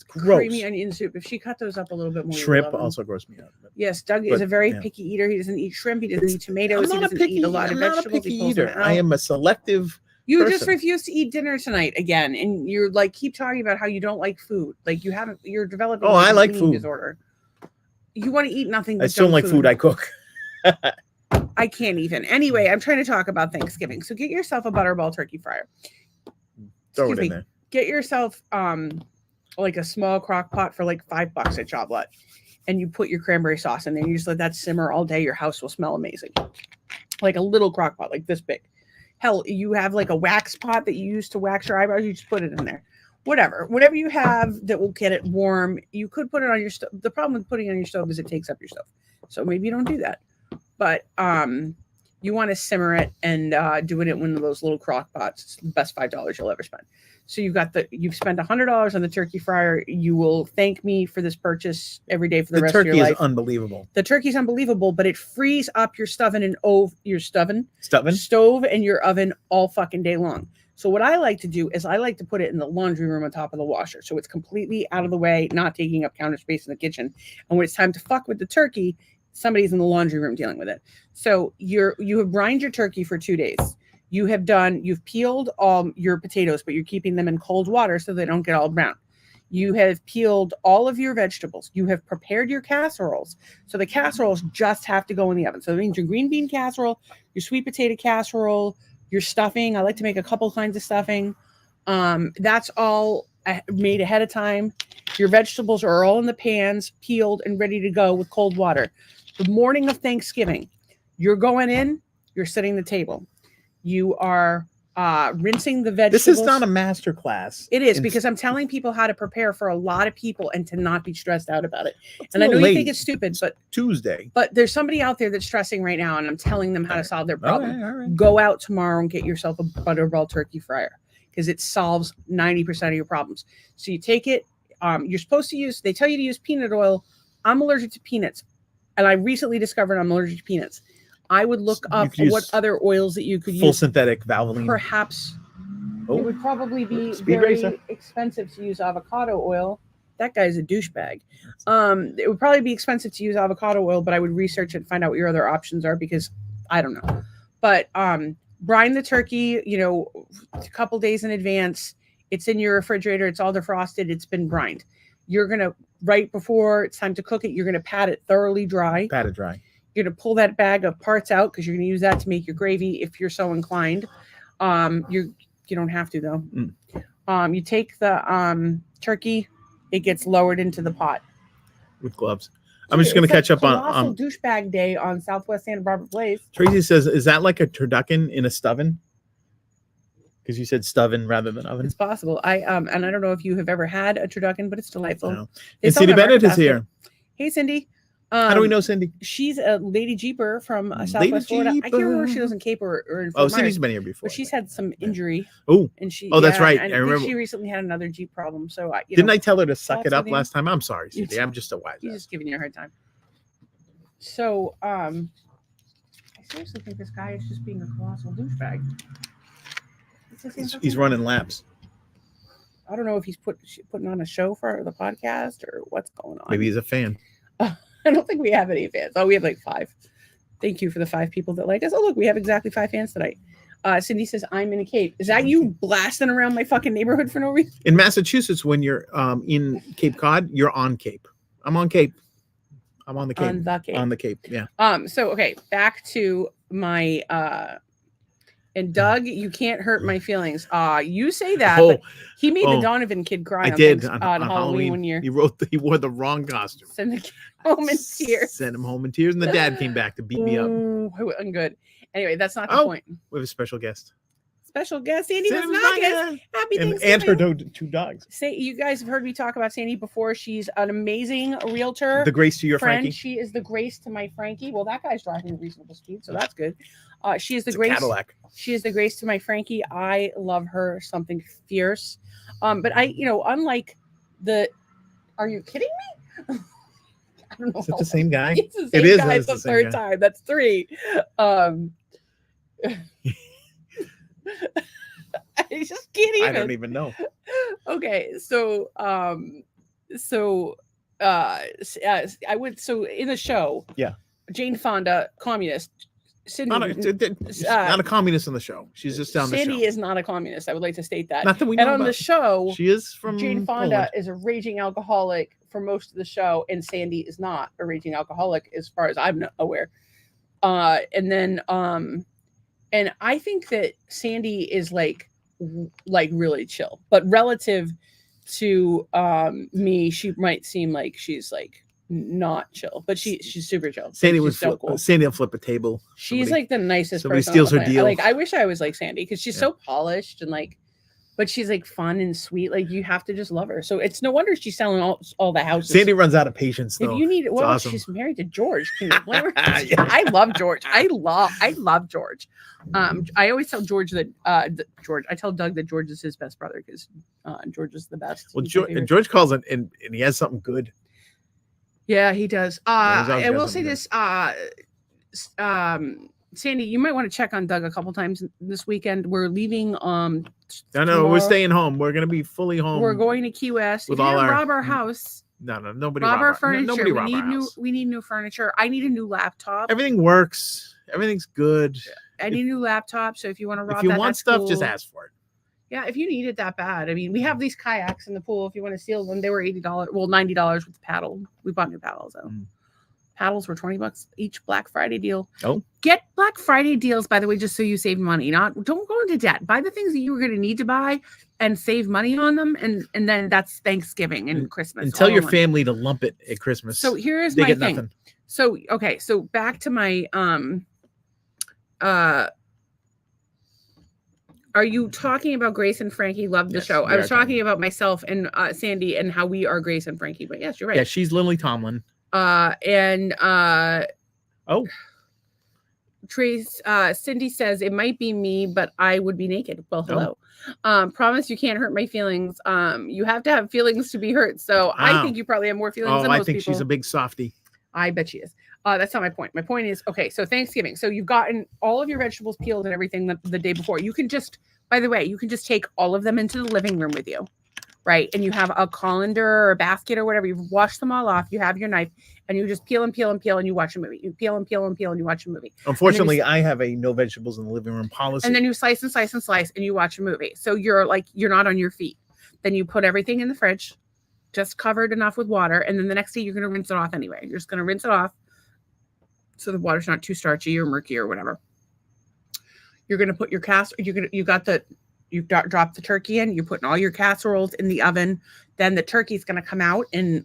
Gross. Creamy onion soup. If she cut those up a little bit more, shrimp also gross me out. Yes, Doug is a very picky eater. He doesn't eat shrimp. He doesn't eat tomatoes. He doesn't eat a lot of vegetables. I'm not a picky eater. I am a selective. You just refuse to eat dinner tonight again, and you're like keep talking about how you don't like food. Like you're developing. Oh, I like food disorder. You want to eat nothing. But I still like food I cook. I can't even. Anyway, I'm trying to talk about Thanksgiving. So get yourself a Butterball turkey fryer. Throw it in there. Get yourself like a small crock pot for like $5 at Job Lot, and you put your cranberry sauce in there. And you just let that simmer all day. Your house will smell amazing. Like a little crock pot, like this big. Hell, you have like a wax pot that you use to wax your eyebrows. You just put it in there. Whatever you have that will get it warm. You could put it on your stove. The problem with putting it on your stove is it takes up your stove. So maybe you don't do that. But You want to simmer it and do it in one of those little crock pots. It's the best $5 you'll ever spend. So you've spent $100 on the turkey fryer. You will thank me for this purchase every day for the rest of your life. The turkey is unbelievable. The turkey's unbelievable, but it frees up your stove and your oven all fucking day long. So what I like to do is I like to put it in the laundry room on top of the washer. So it's completely out of the way, not taking up counter space in the kitchen. And when it's time to fuck with the turkey, somebody's in the laundry room dealing with it. So you have brined your turkey for 2 days. You've peeled your potatoes, but you're keeping them in cold water so they don't get all brown. You have peeled all of your vegetables. You have prepared your casseroles. So the casseroles just have to go in the oven. So it means your green bean casserole, your sweet potato casserole, your stuffing. I like to make a couple kinds of stuffing. That's all made ahead of time. Your vegetables are all in the pans, peeled and ready to go with cold water. The morning of Thanksgiving, you're going in, you're setting the table. You are rinsing the vegetables. This is not a master class. It is, because I'm telling people how to prepare for a lot of people and to not be stressed out about it. It's and I know you think it's stupid, but Tuesday. But there's somebody out there that's stressing right now, and I'm telling them how to solve their problem. All right. Go out tomorrow and get yourself a butterball turkey fryer, because it solves 90% of your problems. So you take it. You're supposed to use. They tell you to use peanut oil. I'm allergic to peanuts, and I recently discovered I'm allergic to peanuts. I would look up what other oils that you could use. Full synthetic Valvoline. Perhaps it would probably be Speed very racer. expensive to use avocado oil. That guy's a douchebag. It would probably be expensive to use avocado oil, but I would research it and find out what your other options are, because I don't know. But brine the turkey, a couple days in advance. It's in your refrigerator. It's all defrosted. It's been brined. You're going to, right before it's time to cook it, you're going to pat it thoroughly dry. Pat it dry. You're going to pull that bag of parts out, because you're going to use that to make your gravy if you're so inclined. You don't have to, though. You take the turkey, it gets lowered into the pot with gloves. I'm just going to catch up on douchebag day on Southwest Santa Barbara Place. Tracy says, "Is that like a turducken in a stuffin'?" Because you said stuffin' rather than oven. It's possible. And I don't know if you have ever had a turducken, but it's delightful. No. And Cindy Bennett is here. Hey, Cindy. How do we know Cindy? She's a Lady Jeeper from Southwest Florida. I can't remember if she lives in Cape or in Fort Myers. Cindy's been here before. But she's had some injury. Oh, that's right. I remember. She recently had another Jeep problem. So didn't I tell her to suck it up last time? I'm sorry, Cindy. I'm just a wise. He's just giving you a hard time. So, I seriously think this guy is just being a colossal douchebag. He's running laps. I don't know if he's putting on a show for the podcast or what's going on. Maybe he's a fan. I don't think we have any fans. Oh, we have like 5. Thank you for the 5 people that like us. Oh, look, we have exactly 5 fans tonight. Cindy says, I'm in a Cape. Is that you blasting around my fucking neighborhood for no reason? In Massachusetts, when you're in Cape Cod, you're on Cape. I'm on Cape. I'm on the Cape. On the Cape, yeah. So, okay, back to my... And Doug, you can't hurt my feelings. You say that, but he made the Donovan kid cry. I did on Halloween 1 year. He wore the wrong costume. Send the kid home in tears. Sent him home in tears, and the dad came back to beat me up. I'm good. Anyway, that's not the point. We have a special guest. Special guest, Sandy was not guest. Happy Thanksgiving. And her 2 dogs. You guys have heard me talk about Sandy before. She's an amazing realtor. The grace to your friend. Frankie. She is the grace to my Frankie. Well, that guy's driving at reasonable speed, so that's good. She is the grace. Cadillac. She is the grace to my Frankie. I love her something fierce. But I, unlike are you kidding me? I don't know. Is it the same guy? It's the same guy. It's the third time. That's 3. I just can't even. I don't even know. Okay, so I would. So in the show, yeah, Jane Fonda, communist. Cindy, not a communist on the show. She's just down the show. Sandy is not a communist. I would like to state that. Not that we know and on about. The show, she is from Jane Fonda Poland. is a raging alcoholic for most of the show, and Sandy is not a raging alcoholic as far as I'm aware. And I think that Sandy is like really chill, but relative to me, she might seem like she's like not chill, but she's super chill. Sandy would so cool. Sandy will flip a table. She's like the nicest somebody person. Steals her deal. I wish I was like Sandy because she's so polished and like, but she's like fun and sweet. Like you have to just love her. So it's no wonder she's selling all the houses. Sandy runs out of patience though. If you need, well, awesome. she's married to George. Can you blame her? Yeah. I love George. I love George. I always tell George that George. I tell Doug that George is his best brother because George is the best. Well, George calls it, and he has something good. Yeah, he does. I will say good. this. Sandy, you might want to check on Doug a couple times this weekend. We're leaving. No, tomorrow. we're staying home. We're gonna be fully home. We're going to Key West. with If all you our rob our house. No, nobody Rob our our furniture. Nobody we rob need our new. house. We need new furniture. I need a new laptop. Everything works. Everything's good. I need a new laptop. So if you want to rob, if you that, want that's stuff, cool. just ask for it. Yeah, if you need it that bad. I mean, we have these kayaks in the pool. If you want to steal them, they were $80. Well, $90 with the paddle. We bought new paddles though. Paddles were $20 each. Black Friday deal. Oh, get Black Friday deals, by the way, just so you save money. Don't go into debt. Buy the things that you were going to need to buy and save money on them, and then that's Thanksgiving and Christmas. And tell your family to lump it at Christmas. So here's they my get thing. Nothing. So okay, so back to my Are you talking about Grace and Frankie? Love the show. I was talking about myself and Sandy and how we are Grace and Frankie. But yes, you're right. Yeah, she's Lily Tomlin. Trace, Cindy says it might be me, but I would be naked. Well, hello. Promise you can't hurt my feelings. You have to have feelings to be hurt. So I think you probably have more feelings than most people. I think she's a big softie. I bet she is. That's not my point. My point is, okay, so Thanksgiving. So you've gotten all of your vegetables peeled and everything the day before. You can just, by the way, you can just take all of them into the living room with you, right? And you have a colander or a basket or whatever. You've washed them all off. You have your knife, and you just peel and peel and peel, and you watch a movie. You peel and peel and peel, and you watch a movie. Unfortunately, I have a no vegetables in the living room policy. And then you slice and slice and slice, and you watch a movie. So you're not on your feet. Then you put everything in the fridge, just covered enough with water, and then the next day you're going to rinse it off anyway. You're just going to rinse it off so the water's not too starchy or murky or whatever. You're going to put your you drop the turkey in, you're putting all your casseroles in the oven. Then the turkey's going to come out and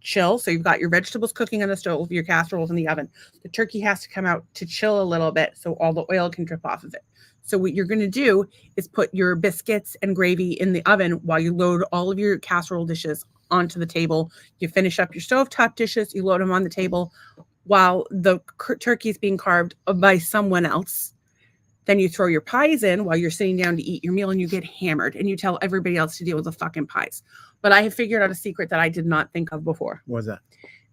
chill. So you've got your vegetables cooking on the stove, your casseroles in the oven. The turkey has to come out to chill a little bit so all the oil can drip off of it. So what you're going to do is put your biscuits and gravy in the oven while you load all of your casserole dishes onto the table. You finish up your stovetop dishes, you load them on the table while the turkey is being carved by someone else. Then you throw your pies in while you're sitting down to eat your meal, and you get hammered, and you tell everybody else to deal with the fucking pies. But I have figured out a secret that I did not think of before. What was that?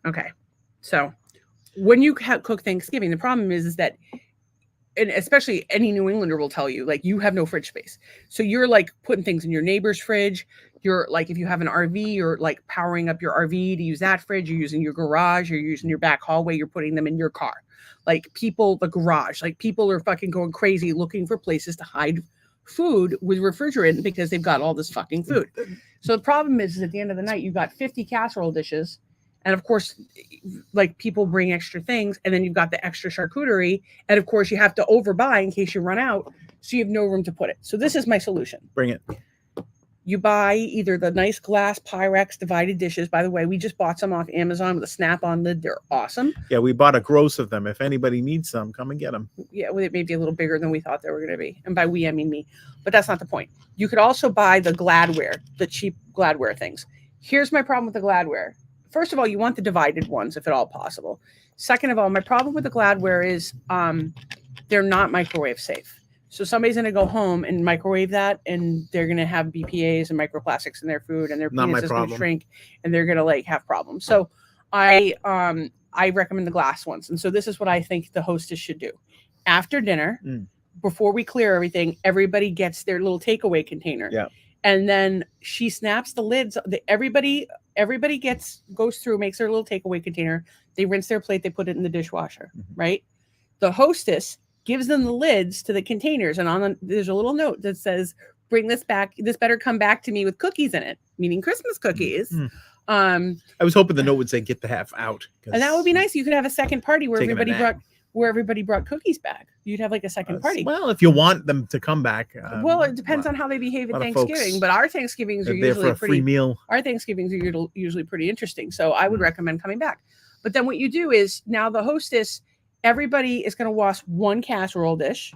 Okay. So when you cook Thanksgiving, the problem is that, and especially any New Englander will tell you, you have no fridge space. So you're putting things in your neighbor's fridge. You're if you have an RV, you're powering up your RV to use that fridge. You're using your garage. You're using your back hallway. You're putting them in your car. The garage, people are fucking going crazy looking for places to hide food with refrigerant because they've got all this fucking food. So the problem is at the end of the night, you've got 50 casserole dishes. And of course, people bring extra things, and then you've got the extra charcuterie. And of course you have to overbuy in case you run out. So you have no room to put it. So this is my solution. Bring it. You buy either the nice glass Pyrex divided dishes. By the way, we just bought some off Amazon with a snap-on lid. They're awesome. Yeah, we bought a gross of them. If anybody needs some, come and get them. Yeah, well, it may be a little bigger than we thought they were going to be. And by we, I mean me. But that's not the point. You could also buy the Gladware, the cheap Gladware things. Here's my problem with the Gladware. First of all, you want the divided ones if at all possible. Second of all, my problem with the Gladware is they're not microwave safe. So somebody's going to go home and microwave that, and they're going to have BPAs and microplastics in their food, and their penis is going to shrink, and they're going to have problems. So I recommend the glass ones. And so this is what I think the hostess should do. After dinner, before we clear everything, everybody gets their little takeaway container. Yeah. And then she snaps the lids. Everybody goes through, makes their little takeaway container. They rinse their plate. They put it in the dishwasher, right? The hostess gives them the lids to the containers, and there's a little note that says, "Bring this back. This better come back to me with cookies in it," meaning Christmas cookies. I was hoping the note would say, "Get the half out," and that would be nice. You could have a second party where everybody brought cookies back. You'd have a second party. Well, if you want them to come back. Well, it depends on how they behave at Thanksgiving. But our Thanksgivings are usually free meal. Our Thanksgivings are usually pretty interesting. So I would recommend coming back. But then what you do is now the hostess. Everybody is going to wash one casserole dish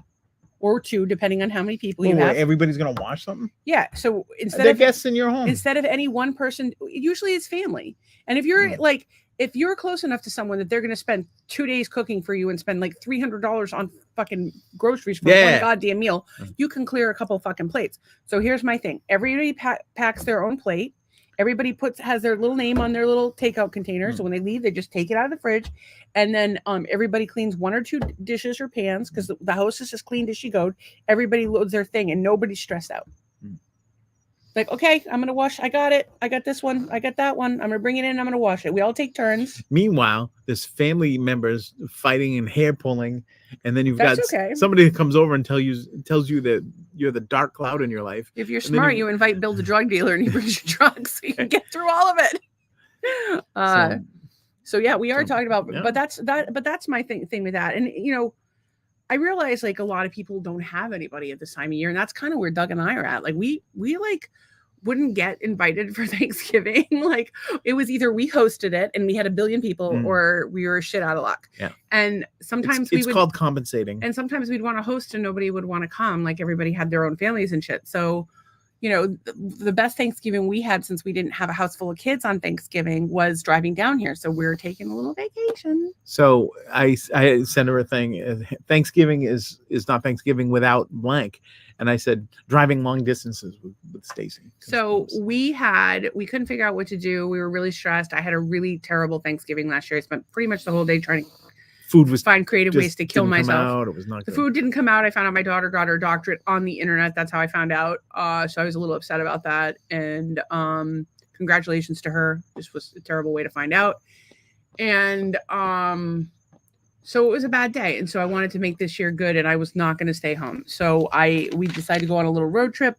or 2, depending on how many people you Wait, have. everybody's gonna watch something. Yeah. So They're guests in your home. instead of any one person, usually it's family. And if you're like, if you're close enough to someone that they're going to spend 2 days cooking for you and spend like $300 on fucking groceries for one goddamn meal, you can clear a couple fucking plates. So here's my thing. Everybody packs their own plate. Everybody has their little name on their little takeout container. So when they leave, they just take it out of the fridge. And then everybody cleans 1 or 2 dishes or pans because the hostess is cleaned as she goes. Everybody loads their thing and nobody's stressed out. Like, okay, I'm going to wash. I got it. I got this one. I got that one. I'm going to bring it in. I'm going to wash it. We all take turns. Meanwhile, there's family members fighting and hair pulling. And then you've got somebody that comes over and tells you that you're the dark cloud in your life. If you're smart, you invite Bill the drug dealer and he brings you drugs so you can get through all of it. So yeah, we are talking about, but that's my thing with that. And, you know, I realize like a lot of people don't have anybody at this time of year. And that's kind of where Doug and I are at. Like we like wouldn't get invited for Thanksgiving. Like it was either we hosted it and we had 1 billion people or we were shit out of luck. Yeah. And sometimes it's called compensating. And sometimes we'd want to host and nobody would want to come. Like everybody had their own families and shit. So, you know, the best Thanksgiving we had since we didn't have a house full of kids on Thanksgiving was driving down here. So we're taking a little vacation. So I sent her a thing. Thanksgiving is not Thanksgiving without blank. And I said, driving long distances with Stacy. So we couldn't figure out what to do. We were really stressed. I had a really terrible Thanksgiving last year. I spent pretty much the whole day trying to find creative ways to kill myself. It was not good. The food didn't come out. I found out my daughter got her doctorate on the internet. That's how I found out. So I was a little upset about that. And congratulations to her. This was a terrible way to find out. And so it was a bad day. And so I wanted to make this year good and I was not going to stay home. So we decided to go on a little road trip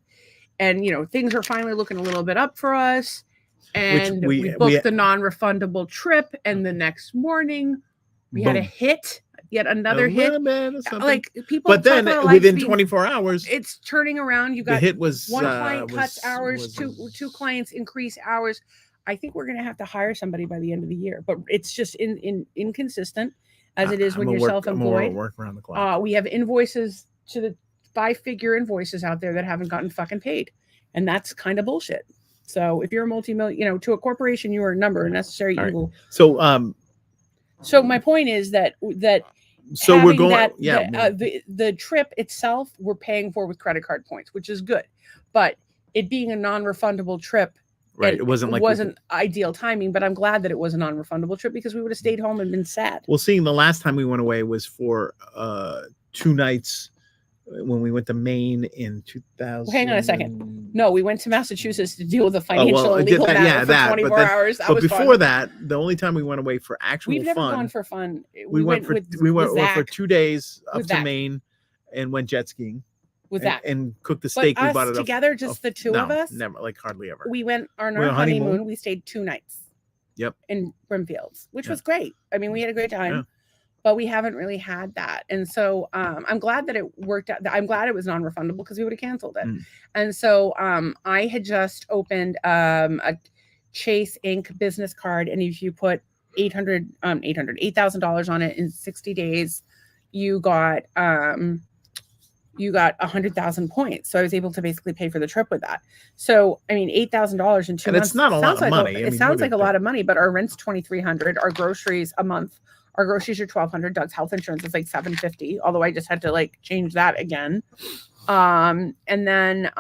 and, you know, things are finally looking a little bit up for us. And we booked the non-refundable trip. And the next morning we had a hit, yet another hit. Like people, but then within 24 hours, it's turning around. You got the hit was one client cuts hours, two clients increase hours. I think we're going to have to hire somebody by the end of the year, but it's just inconsistent. As it is when you're self-employed. Work around the clock. We have invoices to the 5-figure invoices out there that haven't gotten fucking paid. And that's kind of bullshit. So if you're a multi-million, you know, to a corporation, you are a number, a necessary evil. Right. So my point is that so we're going the trip itself, we're paying for with credit card points, which is good. But it being a non-refundable trip, right. It wasn't ideal timing, but I'm glad that it was a non-refundable trip because we would have stayed home and been sad. Well, seeing the last time we went away was for 2 nights when we went to Maine in 2000. Hang on a second. No, we went to Massachusetts to deal with a financial and legal matter for 24 hours. But before that, the only time we went away for actual fun. We've never gone for fun. We went for 2 days up to Maine and went jet skiing. With that and cooked the steak. We bought it together, just the two of us. Never, like hardly ever. We went on our honeymoon. We stayed 2 nights. Yep. In Brimfields, which was great. I mean, we had a great time, but we haven't really had that. And so I'm glad that it worked out. I'm glad it was non-refundable because we would have canceled it. And so I had just opened a Chase Inc. business card, and if you put $8,000 on it in 60 days, you got 100,000 points. So I was able to basically pay for the trip with that. So, I mean, $8,000 in 2 months. It's not a lot of money. It sounds like a lot of money, but our rent's $2,300. Our groceries a month, our groceries are $1,200. Doug's health insurance is like $750. Although I just had to like change that again. And then,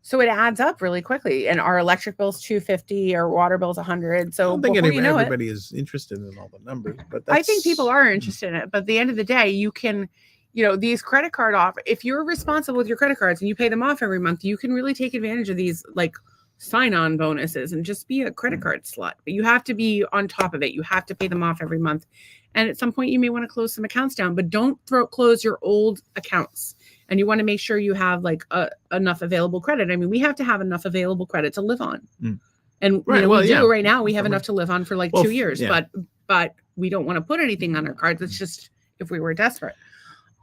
so it adds up really quickly. And our electric bill's $250, our water bill's $100. So I don't think everybody is interested in all the numbers, but I think people are interested in it. But at the end of the day, you can, you know, these credit card if you're responsible with your credit cards and you pay them off every month, you can really take advantage of these like sign-on bonuses and just be a credit card slut. But you have to be on top of it. You have to pay them off every month. And at some point you may want to close some accounts down, but don't close your old accounts. And you want to make sure you have like enough available credit. I mean, we have to have enough available credit to live on. And we do right now. We have enough to live on for like 2 years, but we don't want to put anything on our cards. It's just if we were desperate.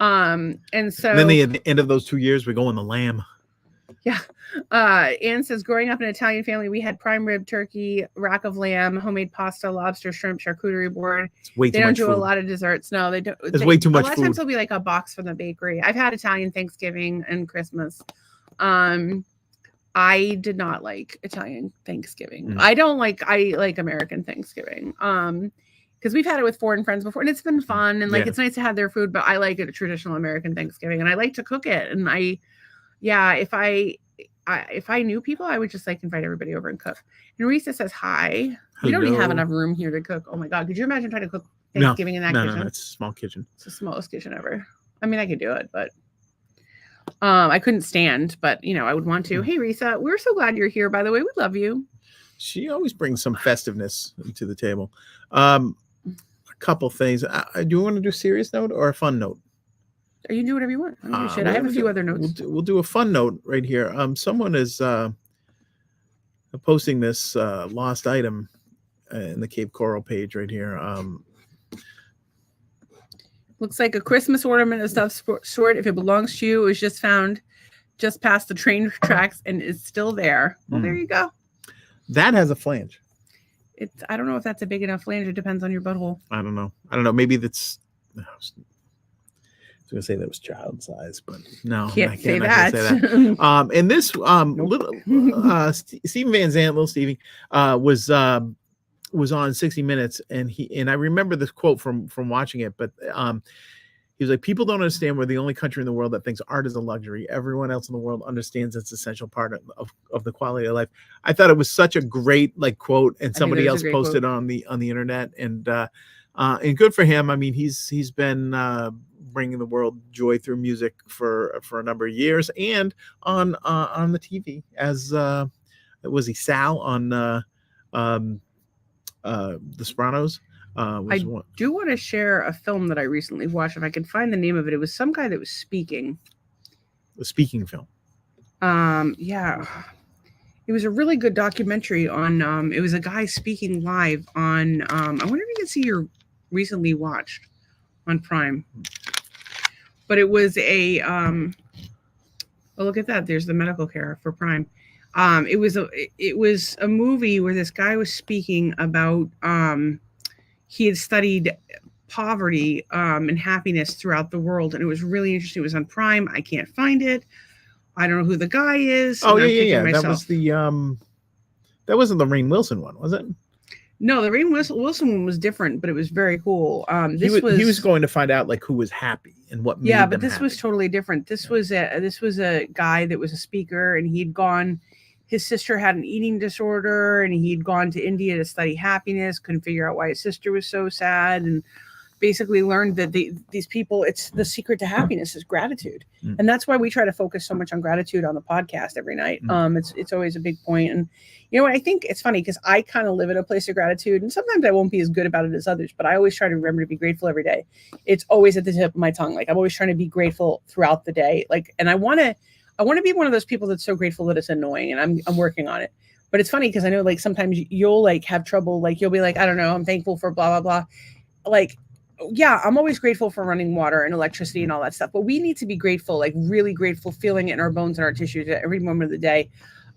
And so then at the end of those 2 years, we go on the lamb. Yeah. Anne says, growing up in an Italian family, we had prime rib, turkey, rack of lamb, homemade pasta, lobster, shrimp, charcuterie board. It's way They too don't much do food. a lot of desserts. No, they don't. It's way too A much lot of times food. there'll be like a box from the bakery. I've had Italian Thanksgiving and Christmas. I did not like Italian Thanksgiving. I like American Thanksgiving. Because we've had it with foreign friends before, and it's been fun, and like Yeah. it's nice to have their food. But I like a traditional American Thanksgiving, and I like to cook it. And if I knew people, I would just like invite everybody over and cook. And Risa says hi. We don't even have enough room here to cook. Oh my god, could you imagine trying to cook Thanksgiving in that kitchen? No, it's a small kitchen. It's the smallest kitchen ever. I mean, I could do it, but I couldn't stand. But I would want to. Hey, Risa, we're so glad you're here. By the way, we love you. She always brings some festiveness to the table. A couple things. Do you want to do a serious note or a fun note? Or you do whatever you want. I have a few other notes. We'll do a fun note right here. Someone is posting this lost item in the Cape Coral page right here. Looks like a Christmas ornament of stuff sort. If it belongs to you, it was just found just past the train tracks and is still there. Well, there you go. That has a flange. I don't know if that's a big enough flange. It depends on your butthole. I don't know. Maybe that's. I was going to say that was child size, but no, can't say that. And this little Steven Van Zandt, little Stevie, was on 60 Minutes, and I remember this quote from watching it, but he was like, people don't understand we're the only country in the world that thinks art is a luxury. Everyone else in the world understands it's an essential part of the quality of life. I thought it was such a great quote, and somebody else posted on the internet, and good for him. I mean, he's been bringing the world joy through music for a number of years, and on the TV as was he Sal on The Sopranos. I do want to share a film that I recently watched. If I can find the name of it, it was some guy that was speaking. A speaking film. Yeah, it was a really good documentary on. It was a guy speaking live on. I wonder if you can see your recently watched on Prime. But it was a. Oh, look at that! There's the medical care for Prime. It was a movie where this guy was speaking about. He had studied poverty and happiness throughout the world, and it was really interesting. It was on Prime. I can't find it. I don't know who the guy is. Oh, yeah. That was the that wasn't the Rainn Wilson one, was it? No, the Rainn Wilson one was different, but it was very cool. He was going to find out who was happy and what made them this happy. Was totally different. This was a guy that was a speaker, and he'd gone. His sister had an eating disorder, and he'd gone to India to study happiness, couldn't figure out why his sister was so sad, and basically learned that these people, it's the secret to happiness is gratitude. And that's why we try to focus so much on gratitude on the podcast every night. It's always a big point. And you know what, I think it's funny because I kind of live in a place of gratitude, and sometimes I won't be as good about it as others, but I always try to remember to be grateful every day. It's always at the tip of my tongue. I'm always trying to be grateful throughout the day. And I want to be one of those people that's so grateful that it's annoying, and I'm working on it. But it's funny because I know sometimes you'll have trouble. You'll be I don't know, I'm thankful for blah, blah, blah. Yeah, I'm always grateful for running water and electricity and all that stuff. But we need to be grateful, really grateful, feeling it in our bones and our tissues at every moment of the day.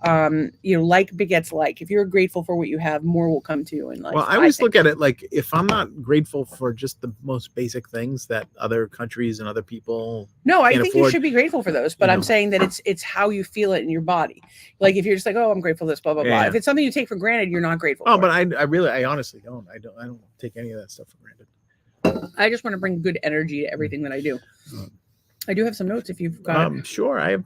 Like begets like. If you're grateful for what you have, more will come to you in life. Well, I always look at it if I'm not grateful for just the most basic things that other countries and other people I think you should be grateful for those. But I'm saying that it's how you feel it in your body. If you're just I'm grateful for this, blah blah blah. If it's something you take for granted, you're not grateful. But I honestly don't. I don't take any of that stuff for granted. I just want to bring good energy to everything that I do. I do have some notes if you've got. Sure. I've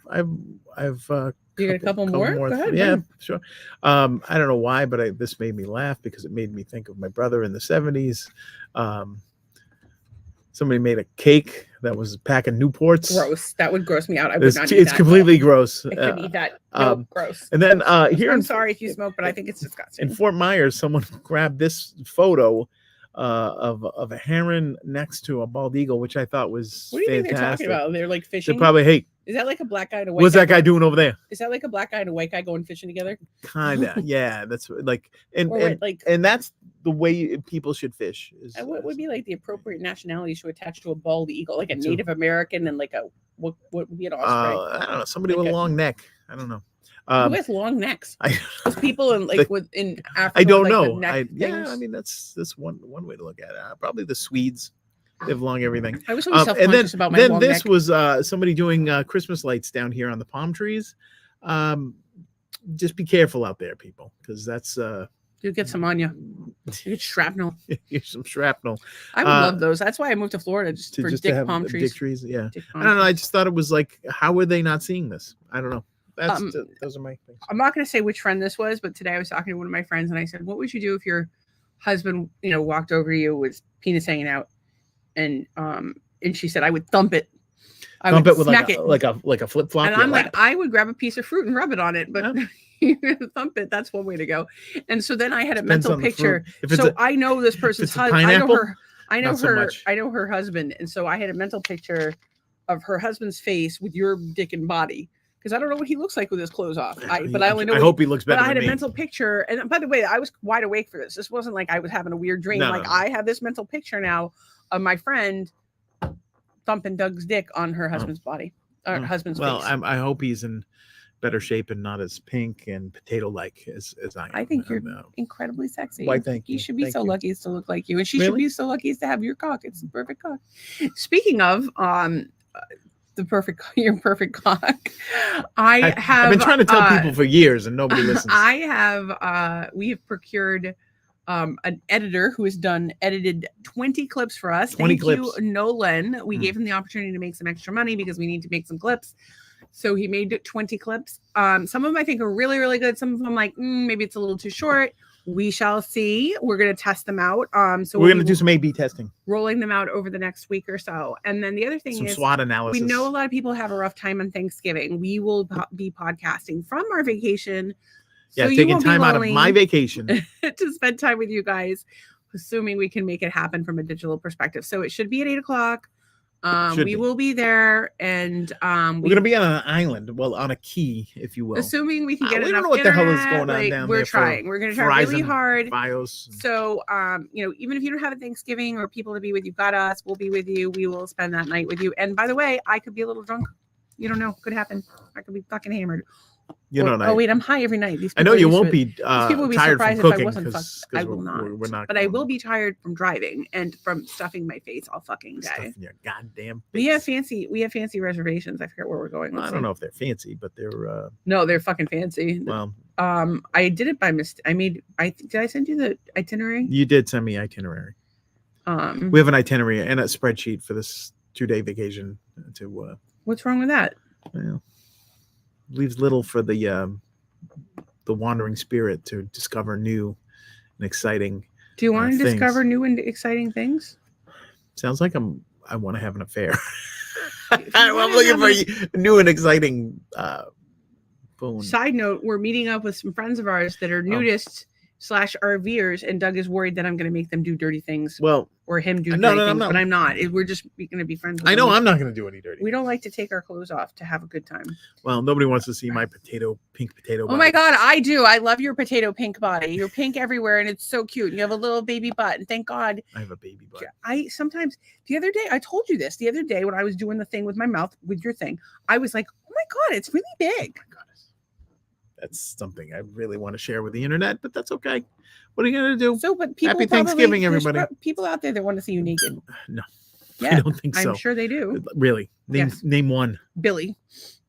You got a couple more? Go ahead. Yeah, sure. I don't know why, but this made me laugh because it made me think of my brother in the 70s. Somebody made a cake that was packing Newports. Gross. That would gross me out. I would not eat It's that. completely gross. I couldn't eat that. No, gross. And then here, I'm sorry if you smoke, but I think it's disgusting. In Fort Myers, someone grabbed this photo of a heron next to a bald eagle, which I thought was what do you fantastic. think they're talking about? They're fishing. They're probably Is that a black guy and a white? What's that guy doing over there? Is that a black guy and a white guy going fishing together? Kinda, yeah. That's and that's the way people should fish. What would be the appropriate nationality to attach to a bald eagle, a Native American and what would be an osprey? I don't know, somebody with a long neck. I don't know. Who has long necks? I Those people in in Africa. I don't with, like, know. the neck Yeah, I things. mean that's one way to look at it. Probably the Swedes. They have long everything. I was always And then self-conscious about my long this neck. was somebody doing Christmas lights down here on the palm trees. Just be careful out there, people, because that's You get some on you. You get shrapnel. here's some shrapnel. I would love those. That's why I moved to Florida, just for to dick have palm trees. Dick trees, yeah. Dick I palm don't know. I trees. just thought it was like, how were they not seeing this? I don't know. That's those are my things. I'm not going to say which friend this was, but today I was talking to one of my friends and I said, "What would you do if your husband, walked over you with penis hanging out?" And she said, "I would thump it. I Thump would it with smack like a flip flop. And I'm like, I would grab a piece of fruit and rub it on it, but thump it. That's one way to go. And so then I had a mental picture. So I know this person's husband. I know her husband. And so I had a mental picture of her husband's face with your dick and body. Because I don't know what he looks like with his clothes off. I only know. I hope he looks better. But I had a mental picture. And by the way, I was wide awake for this. This wasn't like I was having a weird dream. No. I have this mental picture now of my friend thumping Doug's dick on her husband's body. Or husband's face. Well, I hope he's in better shape and not as pink and potato-like as I am. I think you're incredibly sexy. Why, thank you. You should be so lucky as to look like you. And she Really? should be so lucky as to have your cock. It's the perfect cock. Speaking of your perfect cock, I've been trying to tell people for years and nobody listens. We have procured an editor who has edited 20 clips for us. 20 Thank clips. you, Nolan. We gave him the opportunity to make some extra money because we need to make some clips. So he made 20 clips. Some of them I think are really, really good. Some of them like, maybe it's a little too short. We shall see. We're going to test them out. So we're going to do some A/B testing, rolling them out over the next week or so. And then the other thing is SWOT analysis. We know a lot of people have a rough time on Thanksgiving. We will be podcasting from our vacation. Yeah, so taking time out of my vacation to spend time with you guys, assuming we can make it happen from a digital perspective. So it should be at 8:00. We will be there, and we're going to be on an island, on a key, if you will. Assuming we can get enough. We don't know what the hell is going on down we're there. Trying. We're going to try really hard. Bios. So, even if you don't have a Thanksgiving or people to be with, you've got us. We'll be with you. We will spend that night with you. And by the way, I could be a little drunk. You don't know. Could happen. I could be fucking hammered. Oh wait, I'm high every night. I know you won't be. People will be tired surprised if I wasn't. I will not. We're not. But I will be tired from driving and from stuffing my face all fucking day. Stuffing your goddamn face. We have fancy reservations. I forget where we're going. I don't know if they're fancy, but they're. No, they're fucking fancy. Well, I did it by mistake. Did I send you the itinerary? You did send me itinerary. We have an itinerary and a spreadsheet for this 2-day vacation. What's wrong with that? Well, leaves little for the wandering spirit to discover new and exciting. Do you want to discover new and exciting things? Sounds like I want to have an affair. I'm looking for new and exciting. Boon. Side note: we're meeting up with some friends of ours that are nudists / RVers, and Doug is worried that I'm going to make them do dirty things. Or him do dirty things, but I'm not. We're just going to be friends with I know them. I'm not going to do any dirty. We don't like to take our clothes off to have a good time. Well, nobody wants to see my pink potato body. Oh my God, I do. I love your potato pink body. You're pink everywhere and it's so cute. You have a little baby butt, and thank God. I have a baby butt. I sometimes, the other day, I told you this, the other day when I was doing the thing with my mouth, with your thing, I was like, oh my God, it's really big. Oh my God. That's something I really want to share with the internet, but that's okay. What are you going to do? So, but people Happy Thanksgiving, everybody. People out there that want to see you naked. No, yeah, I don't think so. I'm sure they do. Really? Name one. Billy.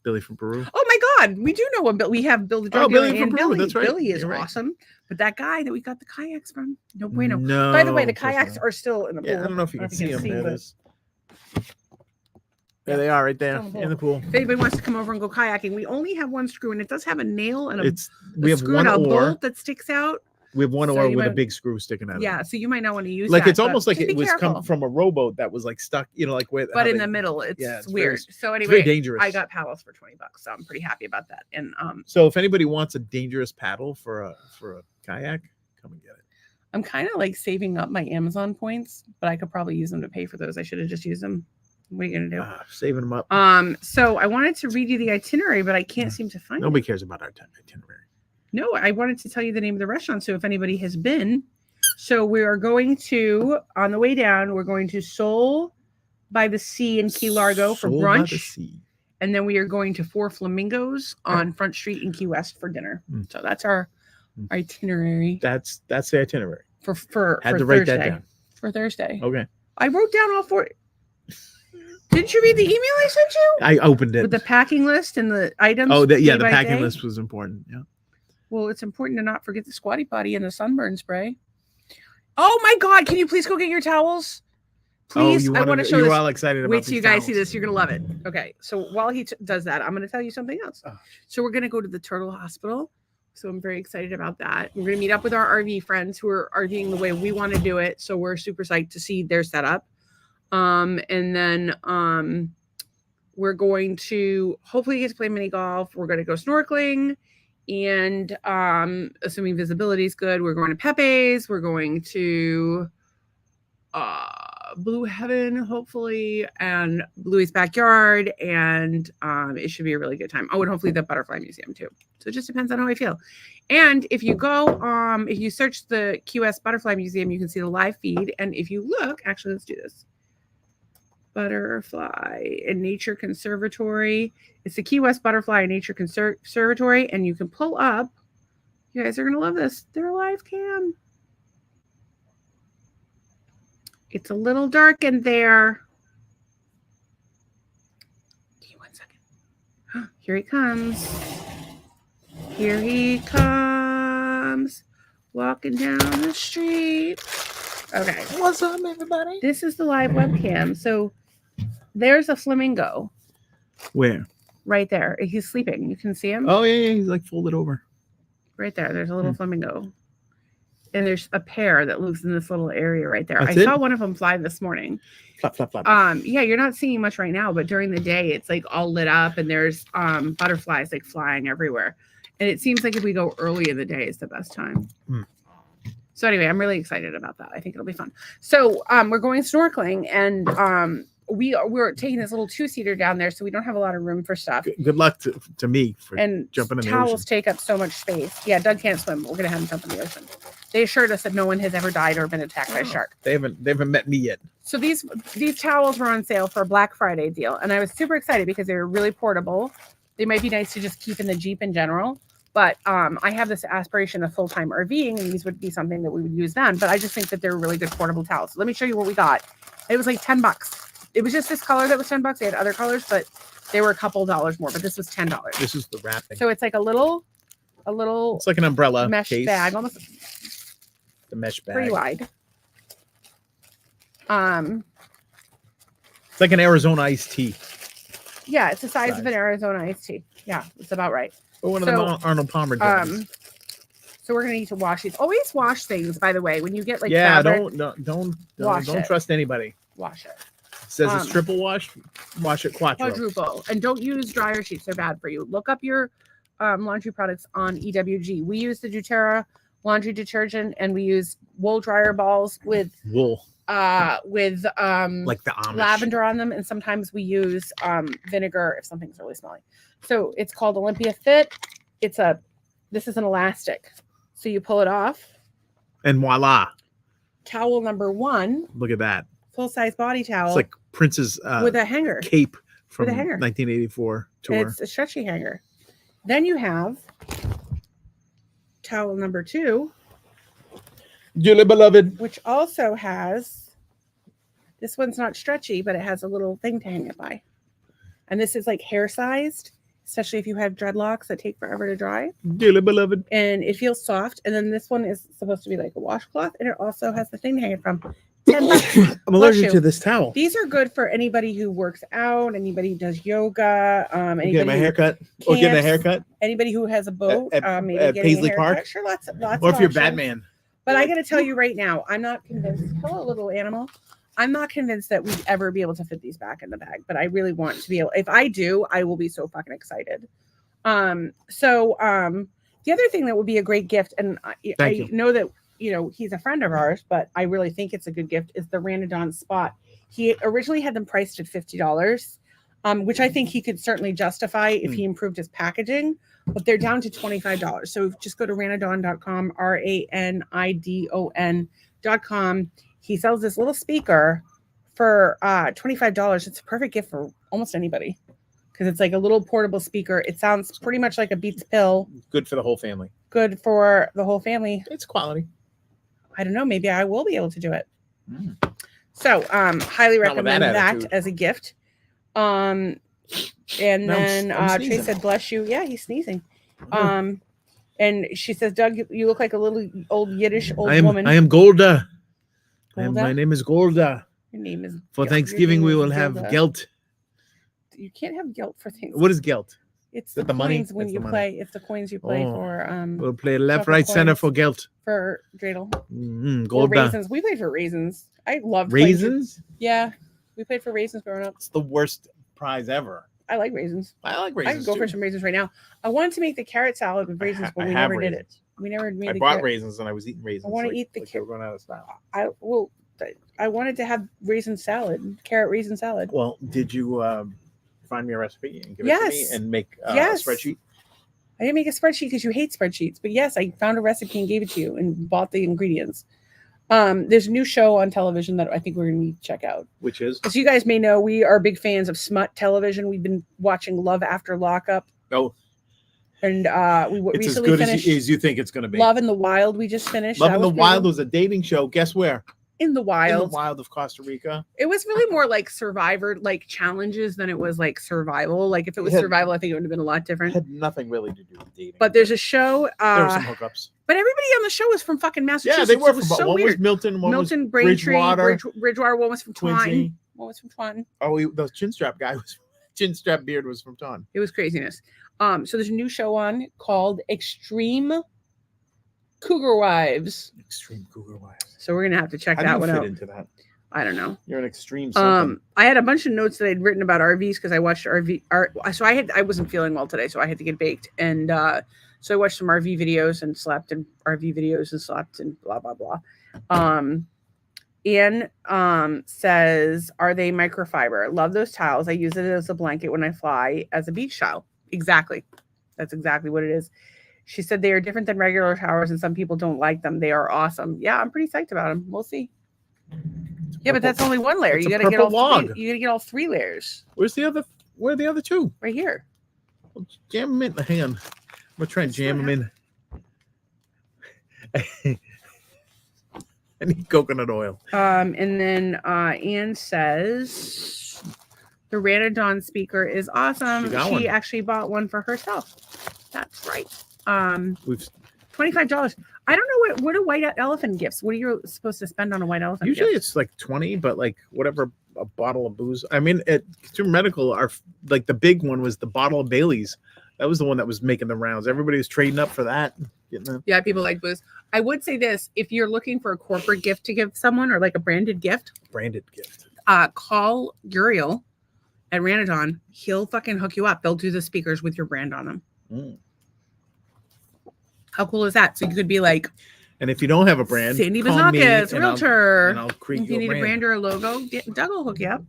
Billy from Peru. Oh my God, we do know one. We have Bill the drug Billy dealer from Peru. Billy. That's right. Billy is You're awesome. Right. But that guy that we got the kayaks from, no bueno. No. By the way, the kayaks are still in the pool. Yeah, I don't know if you can see them. There There they are, right there in the pool. If anybody wants to come over and go kayaking, we only have one screw, and it does have a nail and we have one oar bolt that sticks out. We have one oar with a big screw sticking out. Yeah, so you might not want to use like that, it's almost like it was come from a rowboat that was like stuck, like where. But in the middle, it's weird. So anyway, very dangerous. I got paddles for $20, so I'm pretty happy about that. And so if anybody wants a dangerous paddle for a kayak, come and get it. I'm kind of like saving up my Amazon points, but I could probably use them to pay for those. I should have just used them. What are you gonna do? Saving them up. So I wanted to read you the itinerary, but I can't seem to find it. Nobody cares about our itinerary. No, I wanted to tell you the name of the restaurant. So if anybody has been, so we are going to, on the way down, we're going to Soul by the Sea in Key Largo for brunch. and then we are going to Four Flamingos on Front Street in Key West for dinner. So that's our itinerary. That's the itinerary. For Had to Thursday. write that down. For Thursday. Okay. I wrote down all four. Didn't you read the email I sent you? I opened it With the packing list and the items. Oh, the by packing day? list was important. Yeah. Well, it's important to not forget the squatty potty and the sunburn spray. Oh my God! Can you please go get your towels? Please, I want to show You're this. all excited about Wait till these you guys towels. see this. You're gonna love it. Okay, so while he does that, I'm gonna tell you something else. Oh. So we're gonna go to the Turtle Hospital. So I'm very excited about that. We're gonna meet up with our RV friends who are RVing the way we want to do it. So we're super psyched to see their setup. And then we're going to hopefully get to play mini golf. We're going to go snorkeling, and assuming visibility is good, we're going to Pepe's. We're going to Blue Heaven, hopefully, and Bluey's Backyard, and it should be a really good time. Oh, and hopefully the Butterfly Museum too. So it just depends on how I feel. And if you go, if you search the QS Butterfly Museum, you can see the live feed. And if you look, actually, let's do this. Butterfly and Nature Conservatory. It's the Key West Butterfly and Nature Conservatory, and you can pull up. You guys are gonna love this. They're live cam. It's a little dark in there. Give me 1 second. Here he comes. Here he comes. Walking down the street. Okay. What's up, everybody? This is the live webcam. So there's a flamingo. Where? Right there. He's sleeping. You can see him. Oh, yeah. He's like folded over. Right there. There's a little flamingo. And there's a pair that lives in this little area right there. That's I saw one of them fly this morning. Flap, flap, flap. Yeah, you're not seeing much right now, but during the day it's like all lit up and there's butterflies like flying everywhere. And it seems like if we go early in the day is the best time. So anyway, I'm really excited about that. I think it'll be fun. So we're going snorkeling, and we're taking this little 2-seater down there, so we don't have a lot of room for stuff. Good luck to me for and jumping in the towels ocean. take up so much space. Yeah, Doug can't swim. We're gonna have him jump in the ocean. They assured us that no one has ever died or been attacked by a shark. They haven't met me yet. So these towels were on sale for a Black Friday deal, and I was super excited because they were really portable. They might be nice to just keep in the Jeep in general. But I have this aspiration of full-time RVing, and these would be something that we would use then. But I just think that they're really good portable towels. So let me show you what we got. It was like $10. It was just this color that was $10. They had other colors, but they were a couple dollars more. But this was $10. This is the wrapping. So it's like a little. It's like an umbrella mesh case. bag, almost The mesh bag. pretty wide. It's like an Arizona iced tea. Yeah, it's the size of an Arizona iced tea. Yeah, it's about right. Or one of the Arnold Palmer jugs. So we're gonna need to wash these. Always wash things, by the way. When you get like fabric, fabric, don't trust anybody. wash it. It says it's triple wash. Wash it quattro. Quadruple. And don't use dryer sheets. They're bad for you. Look up your laundry products on EWG. We use the doTERRA laundry detergent, and we use wool dryer balls with wool. Like the Amish. lavender on them, and sometimes we use vinegar if something's really smelly. So it's called Olympia Fit. This is an elastic, so you pull it off, and voila, towel number 1. Look at that, full-size body towel. It's like Prince's with a hanger cape from with a hanger. 1984 tour. It's a stretchy hanger. Then you have towel number 2, dearly beloved, which also has, this one's not stretchy, but it has a little thing to hang it by. And this is like hair sized, especially if you have dreadlocks that take forever to dry. Dearly beloved. And it feels soft. And then this one is supposed to be like a washcloth, and it also has the thing to hang it from. $10. I'm allergic to this towel. These are good for anybody who works out, anybody who does yoga, anybody getting my haircut, or getting a haircut. Anybody who has a boat, maybe at getting Paisley a Park. Park. Sure, lots Or if of you're options. Batman. But I got to tell you right now, I'm not convinced. Hello, little animal. I'm not convinced that we'd ever be able to fit these back in the bag, but I really want to be able. If I do, I will be so fucking excited. The other thing that would be a great gift, and I know that he's a friend of ours, but I really think it's a good gift, is the Ranadon Spot. He originally had them priced at $50, which I think he could certainly justify if he improved his packaging, but they're down to $25. So just go to ranadon.com, RANIDON.com. He sells this little speaker for $25. It's a perfect gift for almost anybody, because it's like a little portable speaker. It sounds pretty much like a Beats pill. Good for the whole family. Good for the whole family. It's quality. I don't know. Maybe I will be able to do it. Mm. So, highly Not with recommend that attitude. as a gift. And No, then I'm Trey sneezing. said, "Bless you." Yeah, he's sneezing. And she says, "Doug, you look like a little old Yiddish woman." I am Golda. Golda? My name is Golda. Your name is. For your Thanksgiving, name we is will have Gilda. gelt. You can't have gelt for things. What is gelt? It's that the the money? coins when It's you the money. play. It's the coins you play Oh, for. We'll play left, chocolate right, center coins. for gelt. For dreidel. Or Golda. raisins. We played for raisins. I loved Raisins? Yeah, we played for raisins growing up. It's the worst prize ever. I like raisins. I like I raisins. could go for too. some raisins right now. I wanted to make the carrot salad with raisins, but I we have never did it. raisins. We never made I the bought carrot. raisins and I was eating raisins. I want to eat the they were carrot. going out of style. I wanted to have raisin salad, carrot raisin salad. Well, did you find me a recipe and give it to me Yes. and make Yes. a spreadsheet? I didn't make a spreadsheet because you hate spreadsheets, but yes, I found a recipe and gave it to you and bought the ingredients. There's a new show on television that I think we're going to check out. Which is? As you guys may know, we are big fans of smut television. We've been watching Love After Lockup. Oh. And we It's as recently good finished as you think it's going to be. Love in the Wild. We just finished. Love That in the was Wild pretty was a dating show. Guess where? in the wild. In the wild of Costa Rica. It was really more like Survivor, like challenges than it was like survival. Like if it was It had- survival, I think it would have been a lot It different. had nothing really to do with dating. But there's a show. there were some hookups. But everybody on the show was from fucking Massachusetts. Yeah, they were It was from so one was weird. Milton, one Milton, was Braintree, Bridgewater, Bridgewater. One was from Taunton. Quincy. One was from Taunton. Oh, the chin strap guy was chin strap beard was from Taunton. It was craziness. So there's a new show on called Extreme Cougar Wives. Extreme Cougar Wives. So we're gonna have to check How do that you one fit out. into that? I don't know. You're an extreme something. I had a bunch of notes that I'd written about RVs because I watched so I wasn't feeling well today, so I had to get baked. And so I watched some RV videos and slept and RV videos and slept and blah blah blah. Ian says, are they microfiber? Love those towels. I use it as a blanket when I fly as a beach towel. Exactly. That's exactly what it is. She said they are different than regular towels and some people don't like them. They are awesome. Yeah, I'm pretty psyched about them. We'll see. Yeah, but that's only one layer. It's You a gotta get all purple log. three. You gotta get all 3 layers Where are the other two? right here. Well, jam them in. Hang on. I'm gonna try and jam them in. I need coconut oil. And then Anne says the Ranadon speaker is awesome. She got She one. actually bought one for herself. That's right. We've $25. I don't know what are white elephant gifts. What are you supposed to spend on a white elephant? usually gift? it's like 20, but like whatever a bottle of booze. I mean, at Consumer Medical, our like the big one was the bottle of Bailey's. That was the one that was making the rounds. Everybody was trading up for that. Getting that. Yeah, people like booze. I would say this: if you're looking for a corporate gift to give someone or like a branded gift, Branded gift. call Uriel at Ranadon. He'll fucking hook you up. They'll do the speakers with your brand on them. Mm. How cool is that? So you could be like, And if you don't have a brand, Sandy call me Bazakis, and I'll- realtor. and I'll create If you need your a brand or a logo, Doug will hook you up.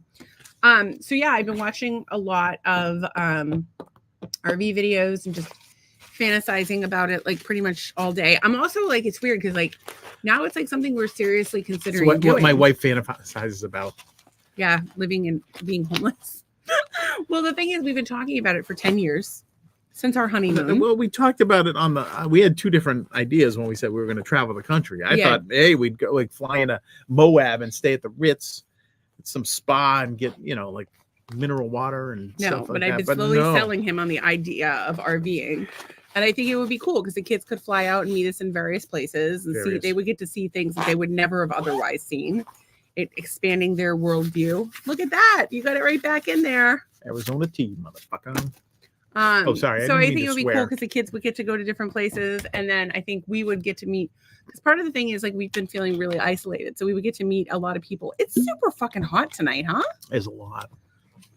So yeah, I've been watching a lot of RV videos and just fantasizing about it like pretty much all day. I'm also like, it's weird because like now it's like something we're seriously It's considering what doing. my wife fantasizes about. Yeah, living and being homeless. Well, the thing is, we've been talking about it for 10 years since our honeymoon. Well, we talked about it on the. We had 2 different ideas when we said we were going to travel the country. I Yeah. thought, hey, we'd go like fly into Moab and stay at the Ritz, at some spa, and get like mineral water and No, stuff like but that. I've been But slowly no. selling him on the idea of RVing. And I think it would be cool because the kids could fly out and meet us in various places and see, they would get to see things that they would never have otherwise seen. It expanding their worldview. Look at that. You got it right back in there. Arizona tea, motherfucker. Sorry. So I didn't think mean it would to be cool swear. because the kids would get to go to different places. And then I think we would get to meet, because part of the thing is like we've been feeling really isolated. So we would get to meet a lot of people. It's super fucking hot tonight, huh? There's a lot.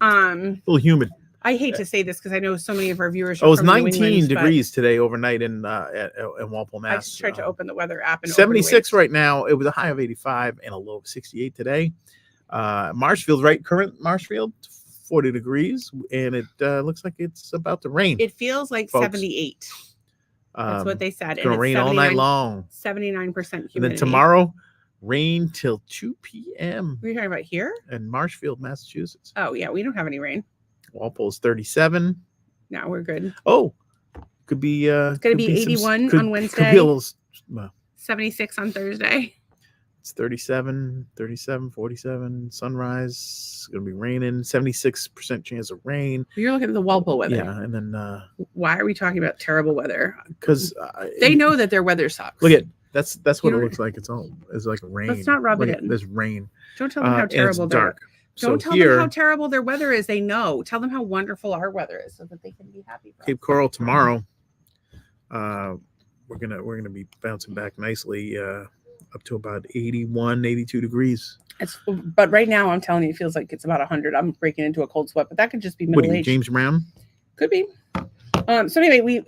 A little humid. I hate to say this because I know so many of our viewers are It was from New 19 England, but degrees today overnight in Walpole, I Mass. just tried to open the weather app and 76 right now. It was a high of 85 and a low of 68 today. Marshfield, current Marshfield, 40 degrees, and it looks like it's about to rain. It feels like folks. 78. That's what they said. It's going to rain all night long. 79% humidity. And then tomorrow, rain till 2 p.m. What are you talking about here? in Marshfield, Massachusetts. Oh, yeah. We don't have any rain. Walpole's 37. No, we're good. Oh, could be. It's going to be 81 on Wednesday. Could be a little. Well, 76 on Thursday. it's 37, 47. Sunrise. It's going to be raining. 76% chance of rain. You're looking at the Walpole weather. Yeah, and then. Why are we talking about terrible weather? Because they know that their weather sucks. Look at that's what it looks like. It's like rain. Let's not rub it in. There's rain. Don't tell them how terrible it's dark. Don't tell them how terrible their weather is. They know. Tell them how wonderful our weather is, so that they can be happy. Cape Coral tomorrow. We're gonna be bouncing back nicely up to about 81, 82 degrees. But right now, I'm telling you, it feels like it's about 100. I'm breaking into a cold sweat, but that could just be middle age. James Brown? Could be. So anyway,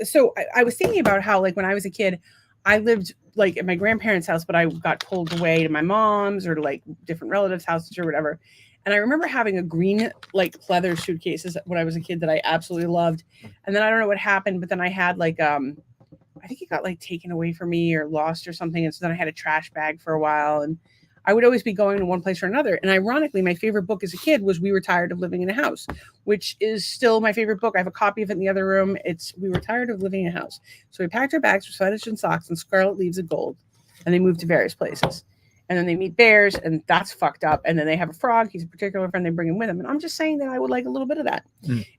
I was thinking about how, like, when I was a kid, I lived like at my grandparents' house, but I got pulled away to my mom's or to like different relatives' houses or whatever. And I remember having a green like pleather suitcases when I was a kid that I absolutely loved. And then I don't know what happened, but then I had like I think it got like taken away from me or lost or something. And so then I had a trash bag for a while, and I would always be going to one place or another. And ironically, my favorite book as a kid was We Were Tired of Living in a House, which is still my favorite book. I have a copy of it in the other room. It's We Were Tired of Living in a House. So we packed our bags with sweaters and socks and scarlet leaves of gold, and they moved to various places. And then they meet bears, and that's fucked up. And then they have a frog. He's a particular friend. They bring him with them. And I'm just saying that I would like a little bit of that.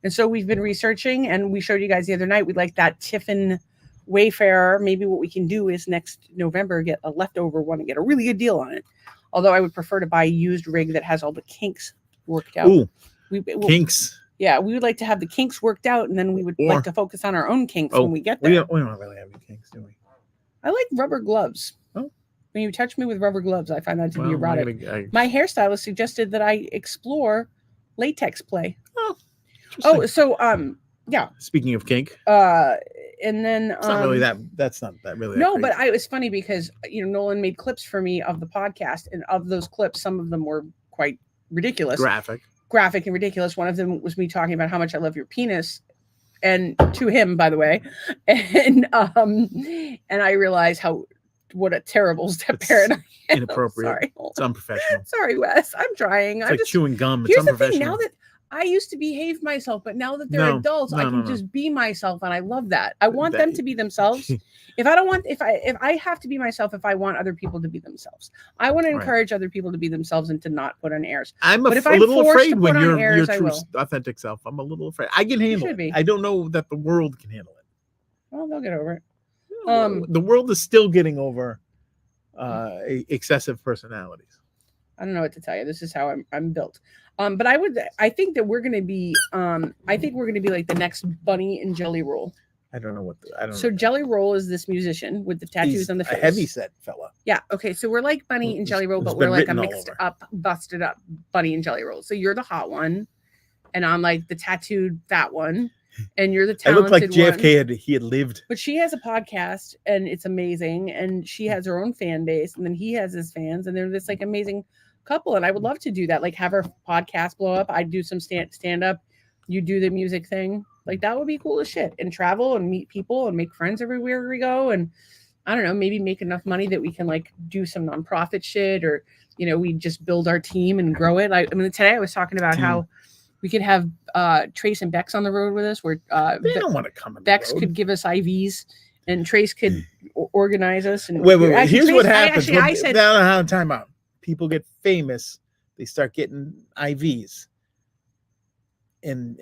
And so we've been researching, and we showed you guys the other night. We'd like that Tiffin Wayfarer. Maybe what we can do is next November get a leftover one and get a really good deal on it. Although I would prefer to buy a used rig that has all the kinks worked out. Ooh, kinks. Yeah, we would like to have the kinks worked out, and then we would like to focus on our own kinks when we get there. We don't really have any kinks, do we? I like rubber gloves. Oh. When you touch me with rubber gloves, I find that to be erotic. My hairstylist suggested that I explore latex play. Oh, so yeah. Speaking of kink. And then it's not really that. That's not that really. No, but it was funny because Nolan made clips for me of the podcast, and of those clips, some of them were quite ridiculous, graphic and ridiculous. One of them was me talking about how much I love your penis, and to him, by the way, and I realized what a terrible step parent I am. Inappropriate. Sorry, it's unprofessional. Sorry, Wes. I'm trying. It's like chewing gum. Here's it's unprofessional. The thing, now that I used to behave myself, but now that they're adults, I can just be myself, and I love that. I want them to be themselves. If I have to be myself, if I want other people to be themselves, I want to encourage other people to be themselves and to not put on airs. I'm a little afraid when you're your true, authentic self. I'm a little afraid. I can handle it. I don't know that the world can handle it. Well, they'll get over it. The world is still getting over excessive personalities. I don't know what to tell you. This is how I'm built. But I think that we're going to be like the next Bunny and Jelly Roll. I don't know So Jelly Roll is this musician with the tattoos on the face. A heavyset fella. Yeah. Okay. So we're like Bunny and Jelly Roll, but we're like a mixed up, busted up Bunny and Jelly Roll. So you're the hot one, and I'm like the tattooed fat one, and you're the talented one. I look like JFK he had lived. But she has a podcast, and it's amazing, and she has her own fan base, and then he has his fans, and they're this like amazing couple. And I would love to do that, like have her podcast blow up. I'd do some stand up, you do the music thing. Like that would be cool as shit, and travel and meet people and make friends everywhere we go. And I don't know, maybe make enough money that we can like do some nonprofit shit, or we just build our team and grow it. I mean, today I was talking about how we could have Trace and Bex on the road with us, where they don't want to come. Bex could give us IVs, and Trace could organize us. And wait. Here's Trace, what happens. I said, time out. People get famous, they start getting IVs. And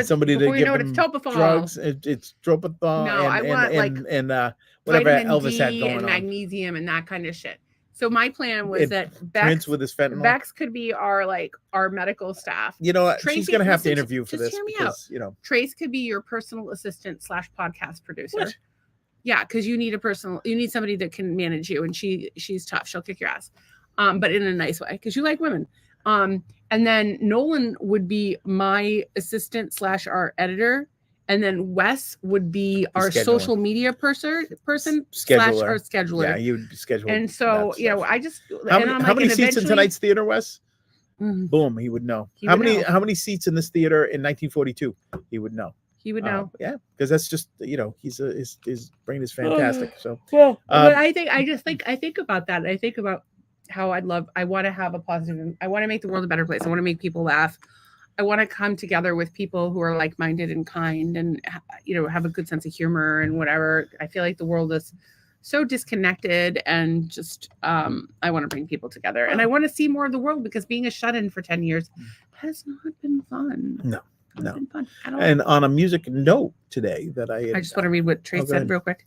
somebody to give them drugs. It's Tropithol. No, I want and whatever Elvis had going and on, magnesium and that kind of shit. So my plan was that Bex with his fentanyl. Bex could be our medical staff. You know what? She's gonna have to interview for this. Hear me out. Trace could be your personal assistant / podcast producer. What? Yeah, because you need somebody that can manage you, and she's tough. She'll kick your ass, but in a nice way, because you like women. And then Nolan would be my assistant / our editor. And then Wes would be our social media person / our scheduler. Yeah, you would schedule. And so, I just... How many seats in tonight's theater, Wes? Mm-hmm. Boom, he would know. How many seats in this theater in 1942? He would know. He would know. Yeah, because that's just, his brain is fantastic. So, well, but I think about that. I think about how I want to have a positive, I want to make the world a better place. I want to make people laugh. I want to come together with people who are like-minded and kind and have a good sense of humor and whatever. I feel like the world is so disconnected and just I want to bring people together and I want to see more of the world because being a shut-in for 10 years has not been fun. No. Been fun at all. And on a music note today that I just want to read what Trace said real quick.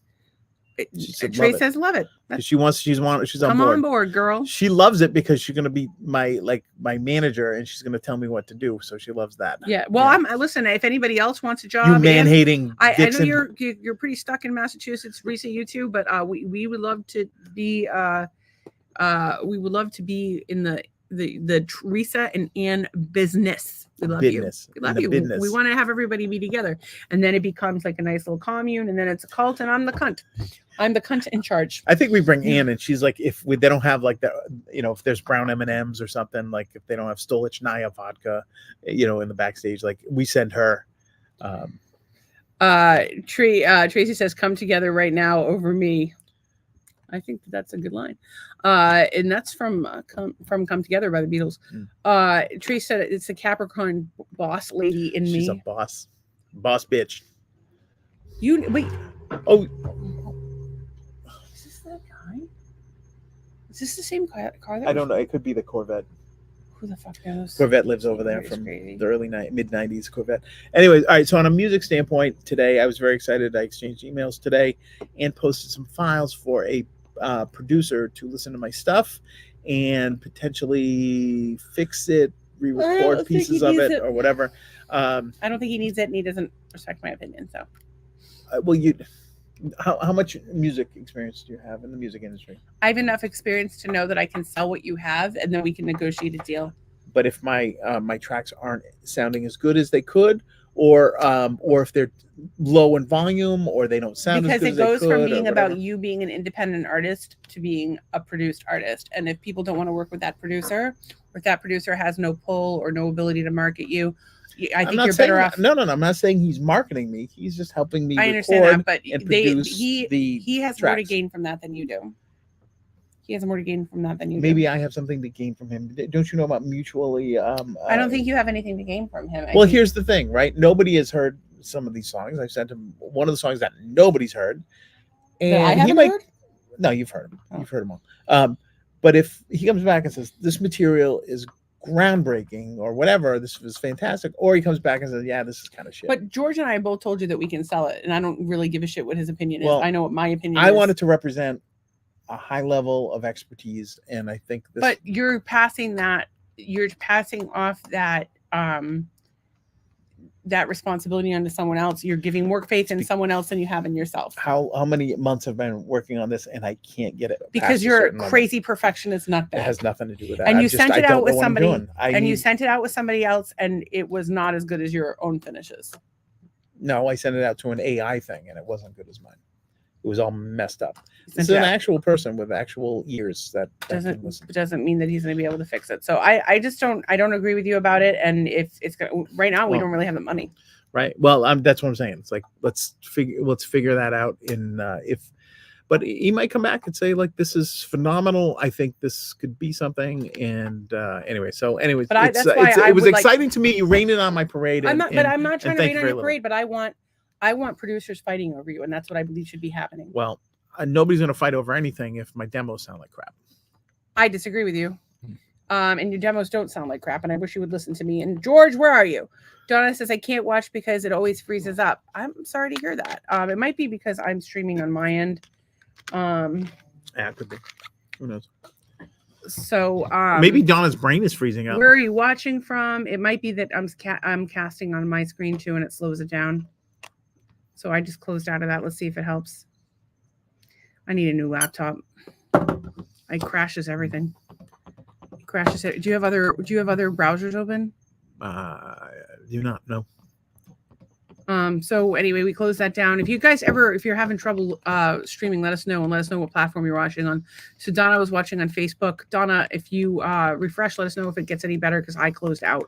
Trace says love it. She's on Come board. on board, girl. She loves it because she's gonna be my manager and she's gonna tell me what to do. So she loves that. Yeah. Well, I listen. If anybody else wants a job, you man hating. I know you're pretty stuck in Massachusetts, Risa, you too. But we would love to be in the Teresa and Ann business. We love you. We love you. We want to have everybody be together, and then it becomes like a nice little commune, and then it's a cult, and I'm the cunt. I'm the cunt in charge. I think we bring Ann, and she's like, if they don't have like that, if there's brown M&Ms or something, like if they don't have Stolichnaya vodka, in the backstage, like we send her. Tracy says, "Come together right now over me." I think that's a good line. And that's from Come Together by the Beatles. Tracy said it's the Capricorn boss lady in me. She's a boss bitch. Wait. Oh. Is this that guy? Is this the same car? I don't know. It could be the Corvette. Who the fuck knows? Corvette lives over there from the early mid-90s Corvette. Anyways, all right. So on a music standpoint, today I was very excited. I exchanged emails today and posted some files for a producer to listen to my stuff and potentially fix it, re-record pieces of it or whatever. I don't think he needs it, and he doesn't respect my opinion. So, how much music experience do you have in the music industry? I have enough experience to know that I can sell what you have, and then we can negotiate a deal. But if my tracks aren't sounding as good as they could, or if they're low in volume, or they don't sound as good as they could, because it goes from being about you being an independent artist to being a produced artist. And if people don't want to work with that producer, or if that producer has no pull or no ability to market you, I think you're better off. No, I'm not saying he's marketing me. He's just helping me. I understand that, but he has more to gain from that than you do. He has more to gain from that than you do. Maybe I have something to gain from him. Don't you know about mutually? I don't think you have anything to gain from him. Here's the thing, right? Nobody has heard some of these songs. I've sent him one of the songs that nobody's heard. And I haven't heard? No, you've heard them. Oh. You've heard them all. But if he comes back and says, this material is groundbreaking or whatever, this was fantastic, or he comes back and says, yeah, this is kind of shit. But George and I both told you that we can sell it, and I don't really give a shit what his opinion is. I know what my opinion is. I wanted to represent a high level of expertise, and I think this. But you're passing off that that responsibility onto someone else. You're giving more faith in someone else than you have in yourself. How many months have been working on this, and I can't get it because you're a crazy perfectionist nutbag. It has nothing to do with that. And you sent it out with somebody, you sent it out with somebody else, and it was not as good as your own finishes. No, I sent it out to an AI thing, and it wasn't good as mine. It was all messed up. This is an actual person with actual ears that doesn't mean that he's going to be able to fix it. So I just don't agree with you about it. And if it's right now, we don't really have the money. Right. Well, that's what I'm saying. It's like let's figure that out. But he might come back and say like, this is phenomenal. I think this could be something. And anyways, but it was exciting to me. You rained it on my parade. I'm not trying to rain on your parade, but I want producers fighting over you, and that's what I believe should be happening. Well, nobody's going to fight over anything if my demos sound like crap. I disagree with you. And your demos don't sound like crap, and I wish you would listen to me. And George, where are you? Donna says, I can't watch because it always freezes up. I'm sorry to hear that. It might be because I'm streaming on my end. Yeah, it could be. Who knows? So maybe Donna's brain is freezing up. Where are you watching from? It might be that I'm casting on my screen too, and it slows it down. So I just closed out of that. Let's see if it helps. I need a new laptop. It crashes everything. It crashes it. Do you have other browsers open? Do not, no. So anyway, we closed that down. If you're having trouble streaming, let us know, and let us know what platform you're watching on. So Donna was watching on Facebook. Donna, if you refresh, let us know if it gets any better because I closed out.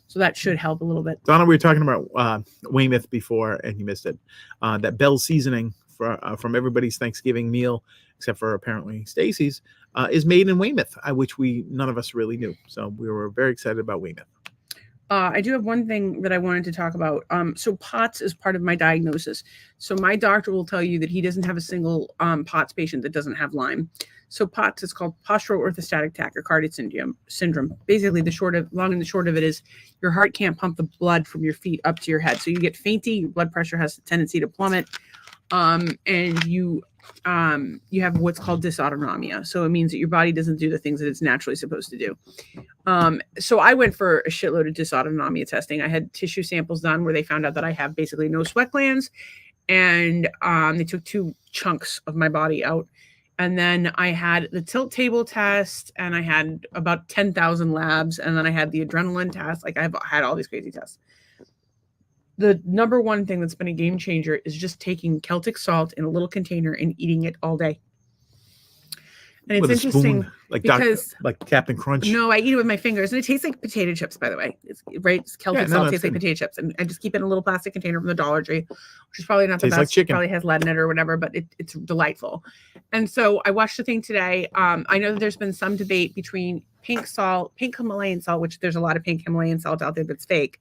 So that should help a little bit. Donna, we were talking about Weymouth before, and you missed it. That Bell seasoning from everybody's Thanksgiving meal, except for apparently Stacy's, is made in Weymouth, which none of us really knew. So we were very excited about Weymouth. I do have one thing that I wanted to talk about. So POTS is part of my diagnosis. So my doctor will tell you that he doesn't have a single POTS patient that doesn't have Lyme. So POTS is called postural orthostatic tachycardia syndrome. Basically, long and the short of it is your heart can't pump the blood from your feet up to your head. So you get fainty, your blood pressure has a tendency to plummet, and you have what's called dysautonomia. So it means that your body doesn't do the things that it's naturally supposed to do. So I went for a shitload of dysautonomia testing. I had tissue samples done where they found out that I have basically no sweat glands, and they took 2 chunks of my body out. And then I had the tilt table test, and I had about 10,000 labs, and then I had the adrenaline test. Like, I've had all these crazy tests. The number one thing that's been a game changer is just taking Celtic salt in a little container and eating it all day. And it's interesting because like Captain Crunch. No, I eat it with my fingers, and it tastes like potato chips. By the way, It's Celtic salt tastes like potato chips, and I just keep it in a little plastic container from the Dollar Tree, which is probably not the best. Like chicken. It probably has lead in it or whatever, but it's delightful. And so I watched the thing today. I know that there's been some debate between pink Himalayan salt, which there's a lot of pink Himalayan salt out there that's fake,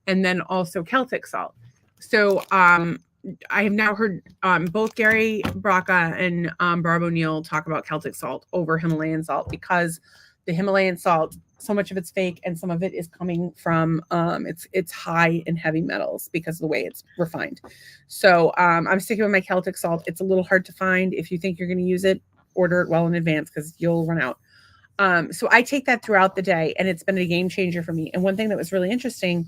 and then also Celtic salt. So I have now heard both Gary Braca and Barb O'Neill talk about Celtic salt over Himalayan salt, because the Himalayan salt, so much of it's fake, and some of it is coming from it's high in heavy metals because of the way it's refined. So I'm sticking with my Celtic salt. It's a little hard to find. If you think you're going to use it, order it well in advance because you'll run out. So I take that throughout the day, and it's been a game changer for me. And one thing that was really interesting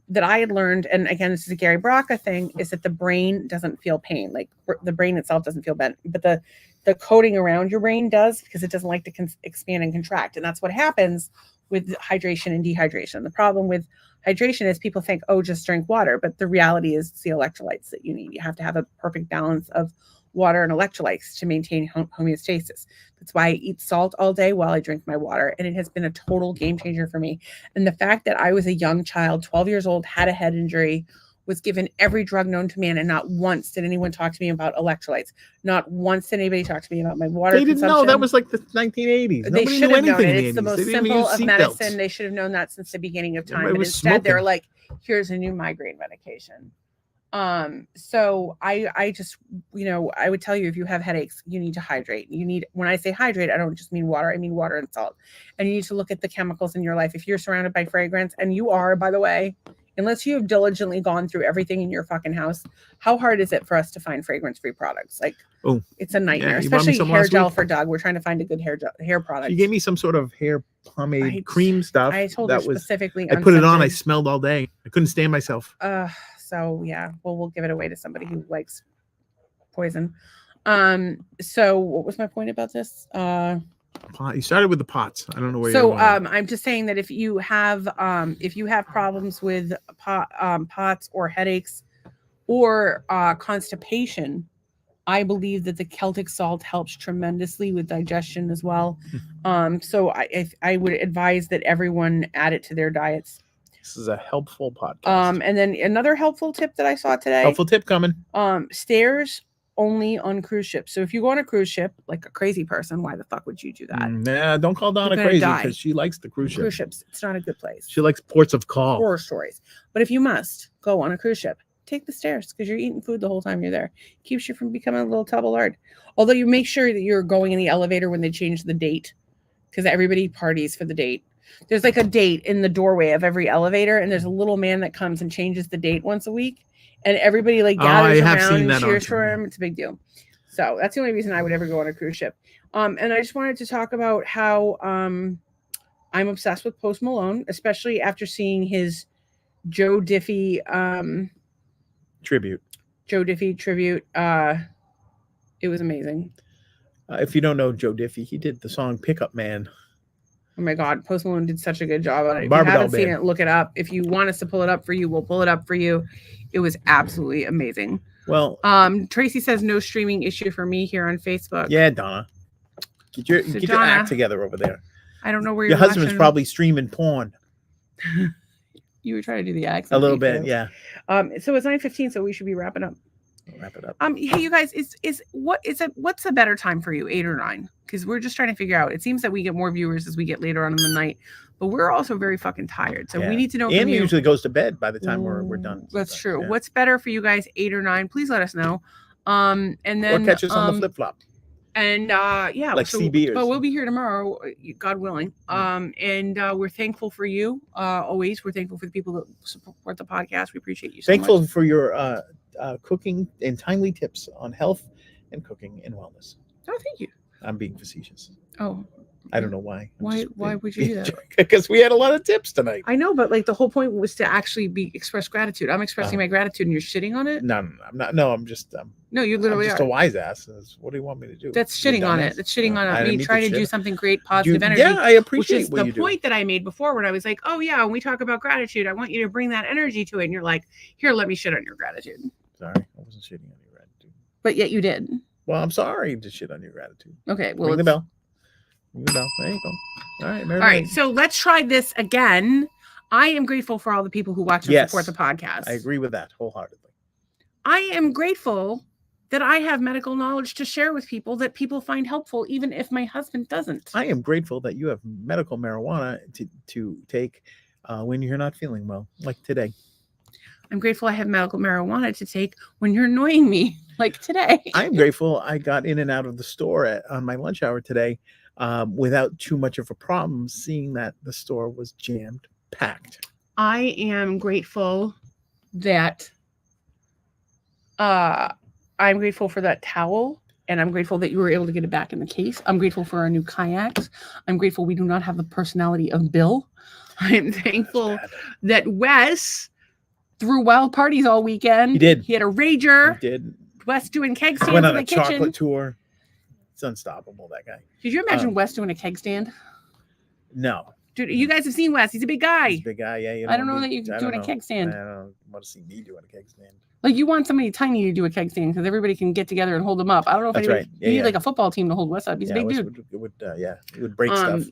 that I had learned, and again, this is a Gary Braca thing, is that the brain doesn't feel pain. Like, the brain itself doesn't feel bent, but the coating around your brain does, because it doesn't like to expand and contract. And that's what happens with hydration and dehydration. The problem with hydration is people think, oh, just drink water. But the reality is it's the electrolytes that you need. You have to have a perfect balance of water and electrolytes to maintain homeostasis. That's why I eat salt all day while I drink my water. And it has been a total game changer for me. And the fact that I was a young child, 12 years old, had a head injury, was given every drug known to man, and not once did anyone talk to me about electrolytes. Not once did anybody talk to me about my water consumption. They didn't know. That was like the 1980s. They should have known it. It's the most simple of medicine. They should have known that since the beginning of time. But instead, they're like, here's a new migraine medication. So I just, I would tell you, if you have headaches, you need to hydrate. When I say hydrate, I don't just mean water, I mean water and salt. And you need to look at the chemicals in your life. If you're surrounded by fragrance, and you are, by the way, unless you have diligently gone through everything in your fucking house, how hard is it for us to find fragrance-free products? Like, it's a nightmare, especially hair gel for Doug. We're trying to find a good hair product. You gave me some sort of hair pomade cream stuff. I told her specifically. I put it on. I smelled all day. I couldn't stand myself. So yeah, well, we'll give it away to somebody who likes poison. So what was my point about this? You started with the POTS. I don't know where. So I'm just saying that if you have problems with POTS or headaches or constipation, I believe that the Celtic salt helps tremendously with digestion as well. So I would advise that everyone add it to their diets. This is a helpful podcast. And then another helpful tip that I saw today. Helpful tip coming. Stairs only on cruise ships. So if you go on a cruise ship like a crazy person, why the fuck would you do that? Nah, don't call Donna crazy, because she likes the cruise ship. Cruise ships, it's not a good place. She likes ports of call. Horror stories. But if you must go on a cruise ship, take the stairs, because you're eating food the whole time you're there. Keeps you from becoming a little table-lard. Although you make sure that you're going in the elevator when they change the date, because everybody parties for the date. There's like a date in the doorway of every elevator, and there's a little man that comes and changes the date once a week, and everybody like gathers around and cheers for him. It's a big deal. So that's the only reason I would ever go on a cruise ship. And I just wanted to talk about how I'm obsessed with Post Malone, especially after seeing his Joe Diffie tribute. It was amazing. If you don't know Joe Diffie, he did the song Pickup Man. Oh my God, Post Malone did such a good job on it. If you haven't seen it, look it up. If you want us to pull it up for you, we'll pull it up for you. It was absolutely amazing. Well, Tracy says no streaming issue for me here on Facebook. Yeah, Donna. Get your act together over there. I don't know where your husband's probably streaming porn. You were trying to do the accent. A little bit, yeah. So it's 9:15, so we should be wrapping up. Wrap it up. Hey, you guys, what's a better time for you, 8 or 9? Because we're just trying to figure out. It seems that we get more viewers as we get later on in the night, but we're also very fucking tired. So Yeah. we need to know Anne from you. usually goes to bed by the time we're done. That's sometimes, true. yeah. What's better for you guys, 8 or 9? Please let us know. And then Or catch us on the flip flop. And yeah, Like sea beers. But we'll be here tomorrow, God willing. And we're thankful for you. Always, we're thankful for the people that support the podcast. We appreciate you so Thankful much. for your cooking and timely tips on health and cooking and wellness. Oh, thank you. I'm being facetious. Oh, I don't know why. Why would you do that? Because we had a lot of tips tonight. I know, but like the whole point was to actually express gratitude. I'm expressing my gratitude, and you're shitting on it. No, I'm not. No, I'm just. No, you literally I'm just are. a wise ass. What do you want me to do? That's shitting on it. That's shitting on me trying to do something, create positive energy. Yeah, I appreciate which is what you the point that I made before when I was like, oh yeah, when we talk about gratitude, I want you to bring that energy to it. And you're like, here, let me shit on your gratitude. Sorry, I wasn't shitting on your gratitude. But yet you did. Well, I'm sorry to shit on your gratitude. Okay, well, ring the bell. Ring the bell. There you go. All right, all right. So let's try this again. I am grateful for all the people who watch and support the podcast. I agree with that wholeheartedly. I am grateful that I have medical knowledge to share with people that people find helpful, even if my husband doesn't. I am grateful that you have medical marijuana to take when you're not feeling well, like today. I'm grateful I have medical marijuana to take when you're annoying me, like today. I'm grateful I got in and out of the store on my lunch hour today without too much of a problem, seeing that the store was jammed packed. I am grateful that I'm grateful for that towel, and I'm grateful that you were able to get it back in the case. I'm grateful for our new kayaks. I'm grateful we do not have the personality of Bill. I am thankful that Wes threw wild parties all weekend. He did. He had a rager. He did. Wes doing keg stands Went on in the a kitchen. chocolate tour. It's unstoppable, that guy. Did you imagine Wes doing a keg stand? No. Dude, you guys have seen Wes. He's a big guy. He's a big guy, yeah. I don't know that you're doing a keg stand. I don't want to see me doing a keg stand. Like, you want somebody tiny to do a keg stand because everybody can get together and hold them up. I don't know if That's right. You need like a football team to hold Wes up. He's a big dude. It would break stuff.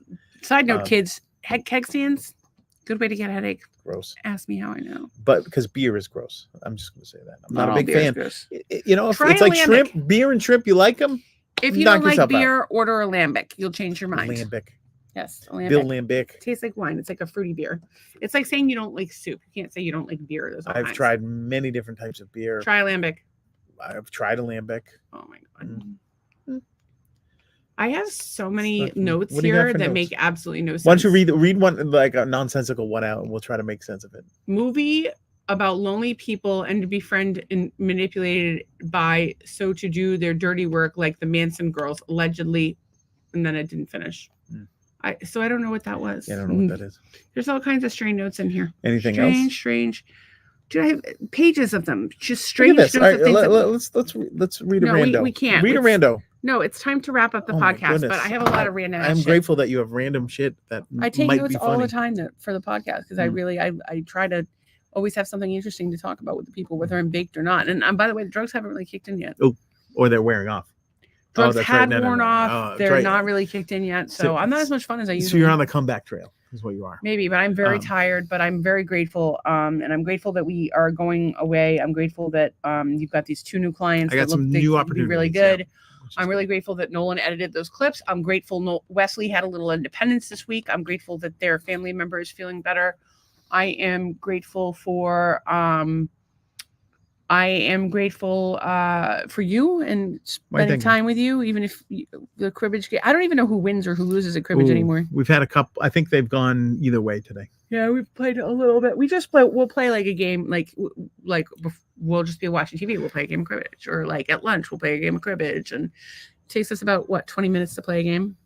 Side note, kids, keg stands, good way to get a headache. Gross. Ask me how I know. But because beer is gross. I'm just going to say that. I'm not a big fan. You know, if Try it's like lambic. shrimp, beer and shrimp, you like them? If you don't like beer, order a lambic. You'll change your mind. Lambic. Yes, lambic. Bill Lambic. Tastes like wine. It's like a fruity beer. It's like saying you don't like soup. You can't say you don't like beer. I've tried many different types of beer. Try lambic. I've tried a lambic. Oh my god. I have so many notes here that make absolutely no sense. Why don't you read one, like a nonsensical one out, and we'll try to make sense of it. Movie about lonely people and to befriend and manipulated by so to do their dirty work like the Manson girls allegedly, and then it didn't finish. So I don't know what that was. Yeah, I don't know what that is. There's all kinds of strange notes in here. Anything else? Strange. Do I have pages of them? Just strange notes. All right, let's read a rando. We can't. Read a rando. No, it's time to wrap up the podcast, but I have a lot of random I'm shit. grateful that you have random shit that I take might notes be all funny. the time for the podcast because I try to always have something interesting to talk about with the people, whether I'm baked or not. And by the way, the drugs haven't really kicked in yet. Oh, or they're wearing off. Drugs had worn off. They're not really kicked in yet. So I'm not as much fun as I usually. So you're on the comeback trail, is what you are. Maybe, but I'm very tired, but I'm very grateful. And I'm grateful that we are going away. I'm grateful that you've got these 2 new clients. I got some new opportunities. Really good. Yeah. I'm really grateful that Nolan edited those clips. I'm grateful Wesley had a little independence this week. I'm grateful that their family member is feeling better. I am grateful for you and spending time with you, even if the cribbage game. I don't even know who wins or who loses at cribbage anymore. We've had a couple. I think they've gone either way today. Yeah, we've played a little bit. We'll play like a game, like we'll just be watching TV. We'll play a game of cribbage, or like at lunch, we'll play a game of cribbage. And it takes us about 20 minutes to play a game.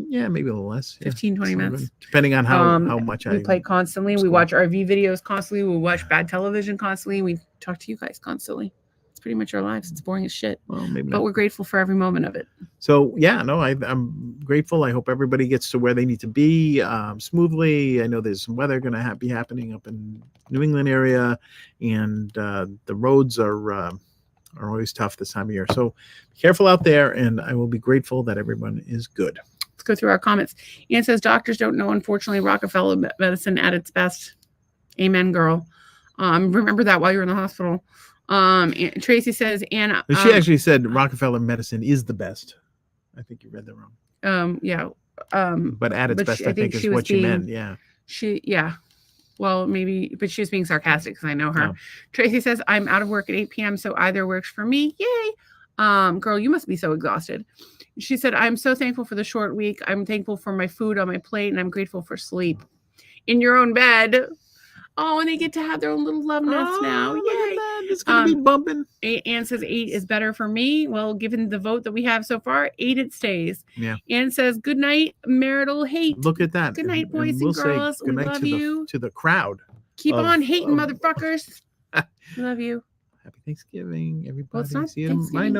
Yeah, maybe a little less. 15, 20 minutes. Depending on how much we play constantly. We watch RV videos constantly. We watch bad television constantly. We talk to you guys constantly. It's pretty much our lives. It's boring as shit. Well, maybe but we're grateful for every moment of it. So yeah, no, I'm grateful. I hope everybody gets to where they need to be smoothly. I know there's some weather going to be happening up in New England area, and the roads are always tough this time of year. So be careful out there, and I will be grateful that everyone is good. Let's go through our comments. Ian says, doctors don't know, unfortunately, Rockefeller medicine at its best. Amen, girl. Remember that while you're in the hospital. Tracy says, Anna. She actually said Rockefeller medicine is the best. I think you read that wrong. Yeah. But at its best, I think is what she meant. Yeah. Yeah. Well, maybe, but she was being sarcastic because I know her. Oh. Tracy says, I'm out of work at 8 p.m., so either works for me. Yay. Girl, you must be so exhausted. She said, I'm so thankful for the short week. I'm thankful for my food on my plate, and I'm grateful for sleep in your own bed. Oh, and they get to have their own little love nest now. Look Yay. at that. It's going to be bumping. Anne says 8 is better for me. Well, given the vote that we have so far, 8 it stays. Yeah. Anne says, good night, marital hate. Look at that. Good night, boys and we'll girls. Say good We night love to you. to the crowd. Keep on hating, motherfuckers. Love you. Happy Thanksgiving, everybody. Well, it's not See you tomorrow. Thanksgiving.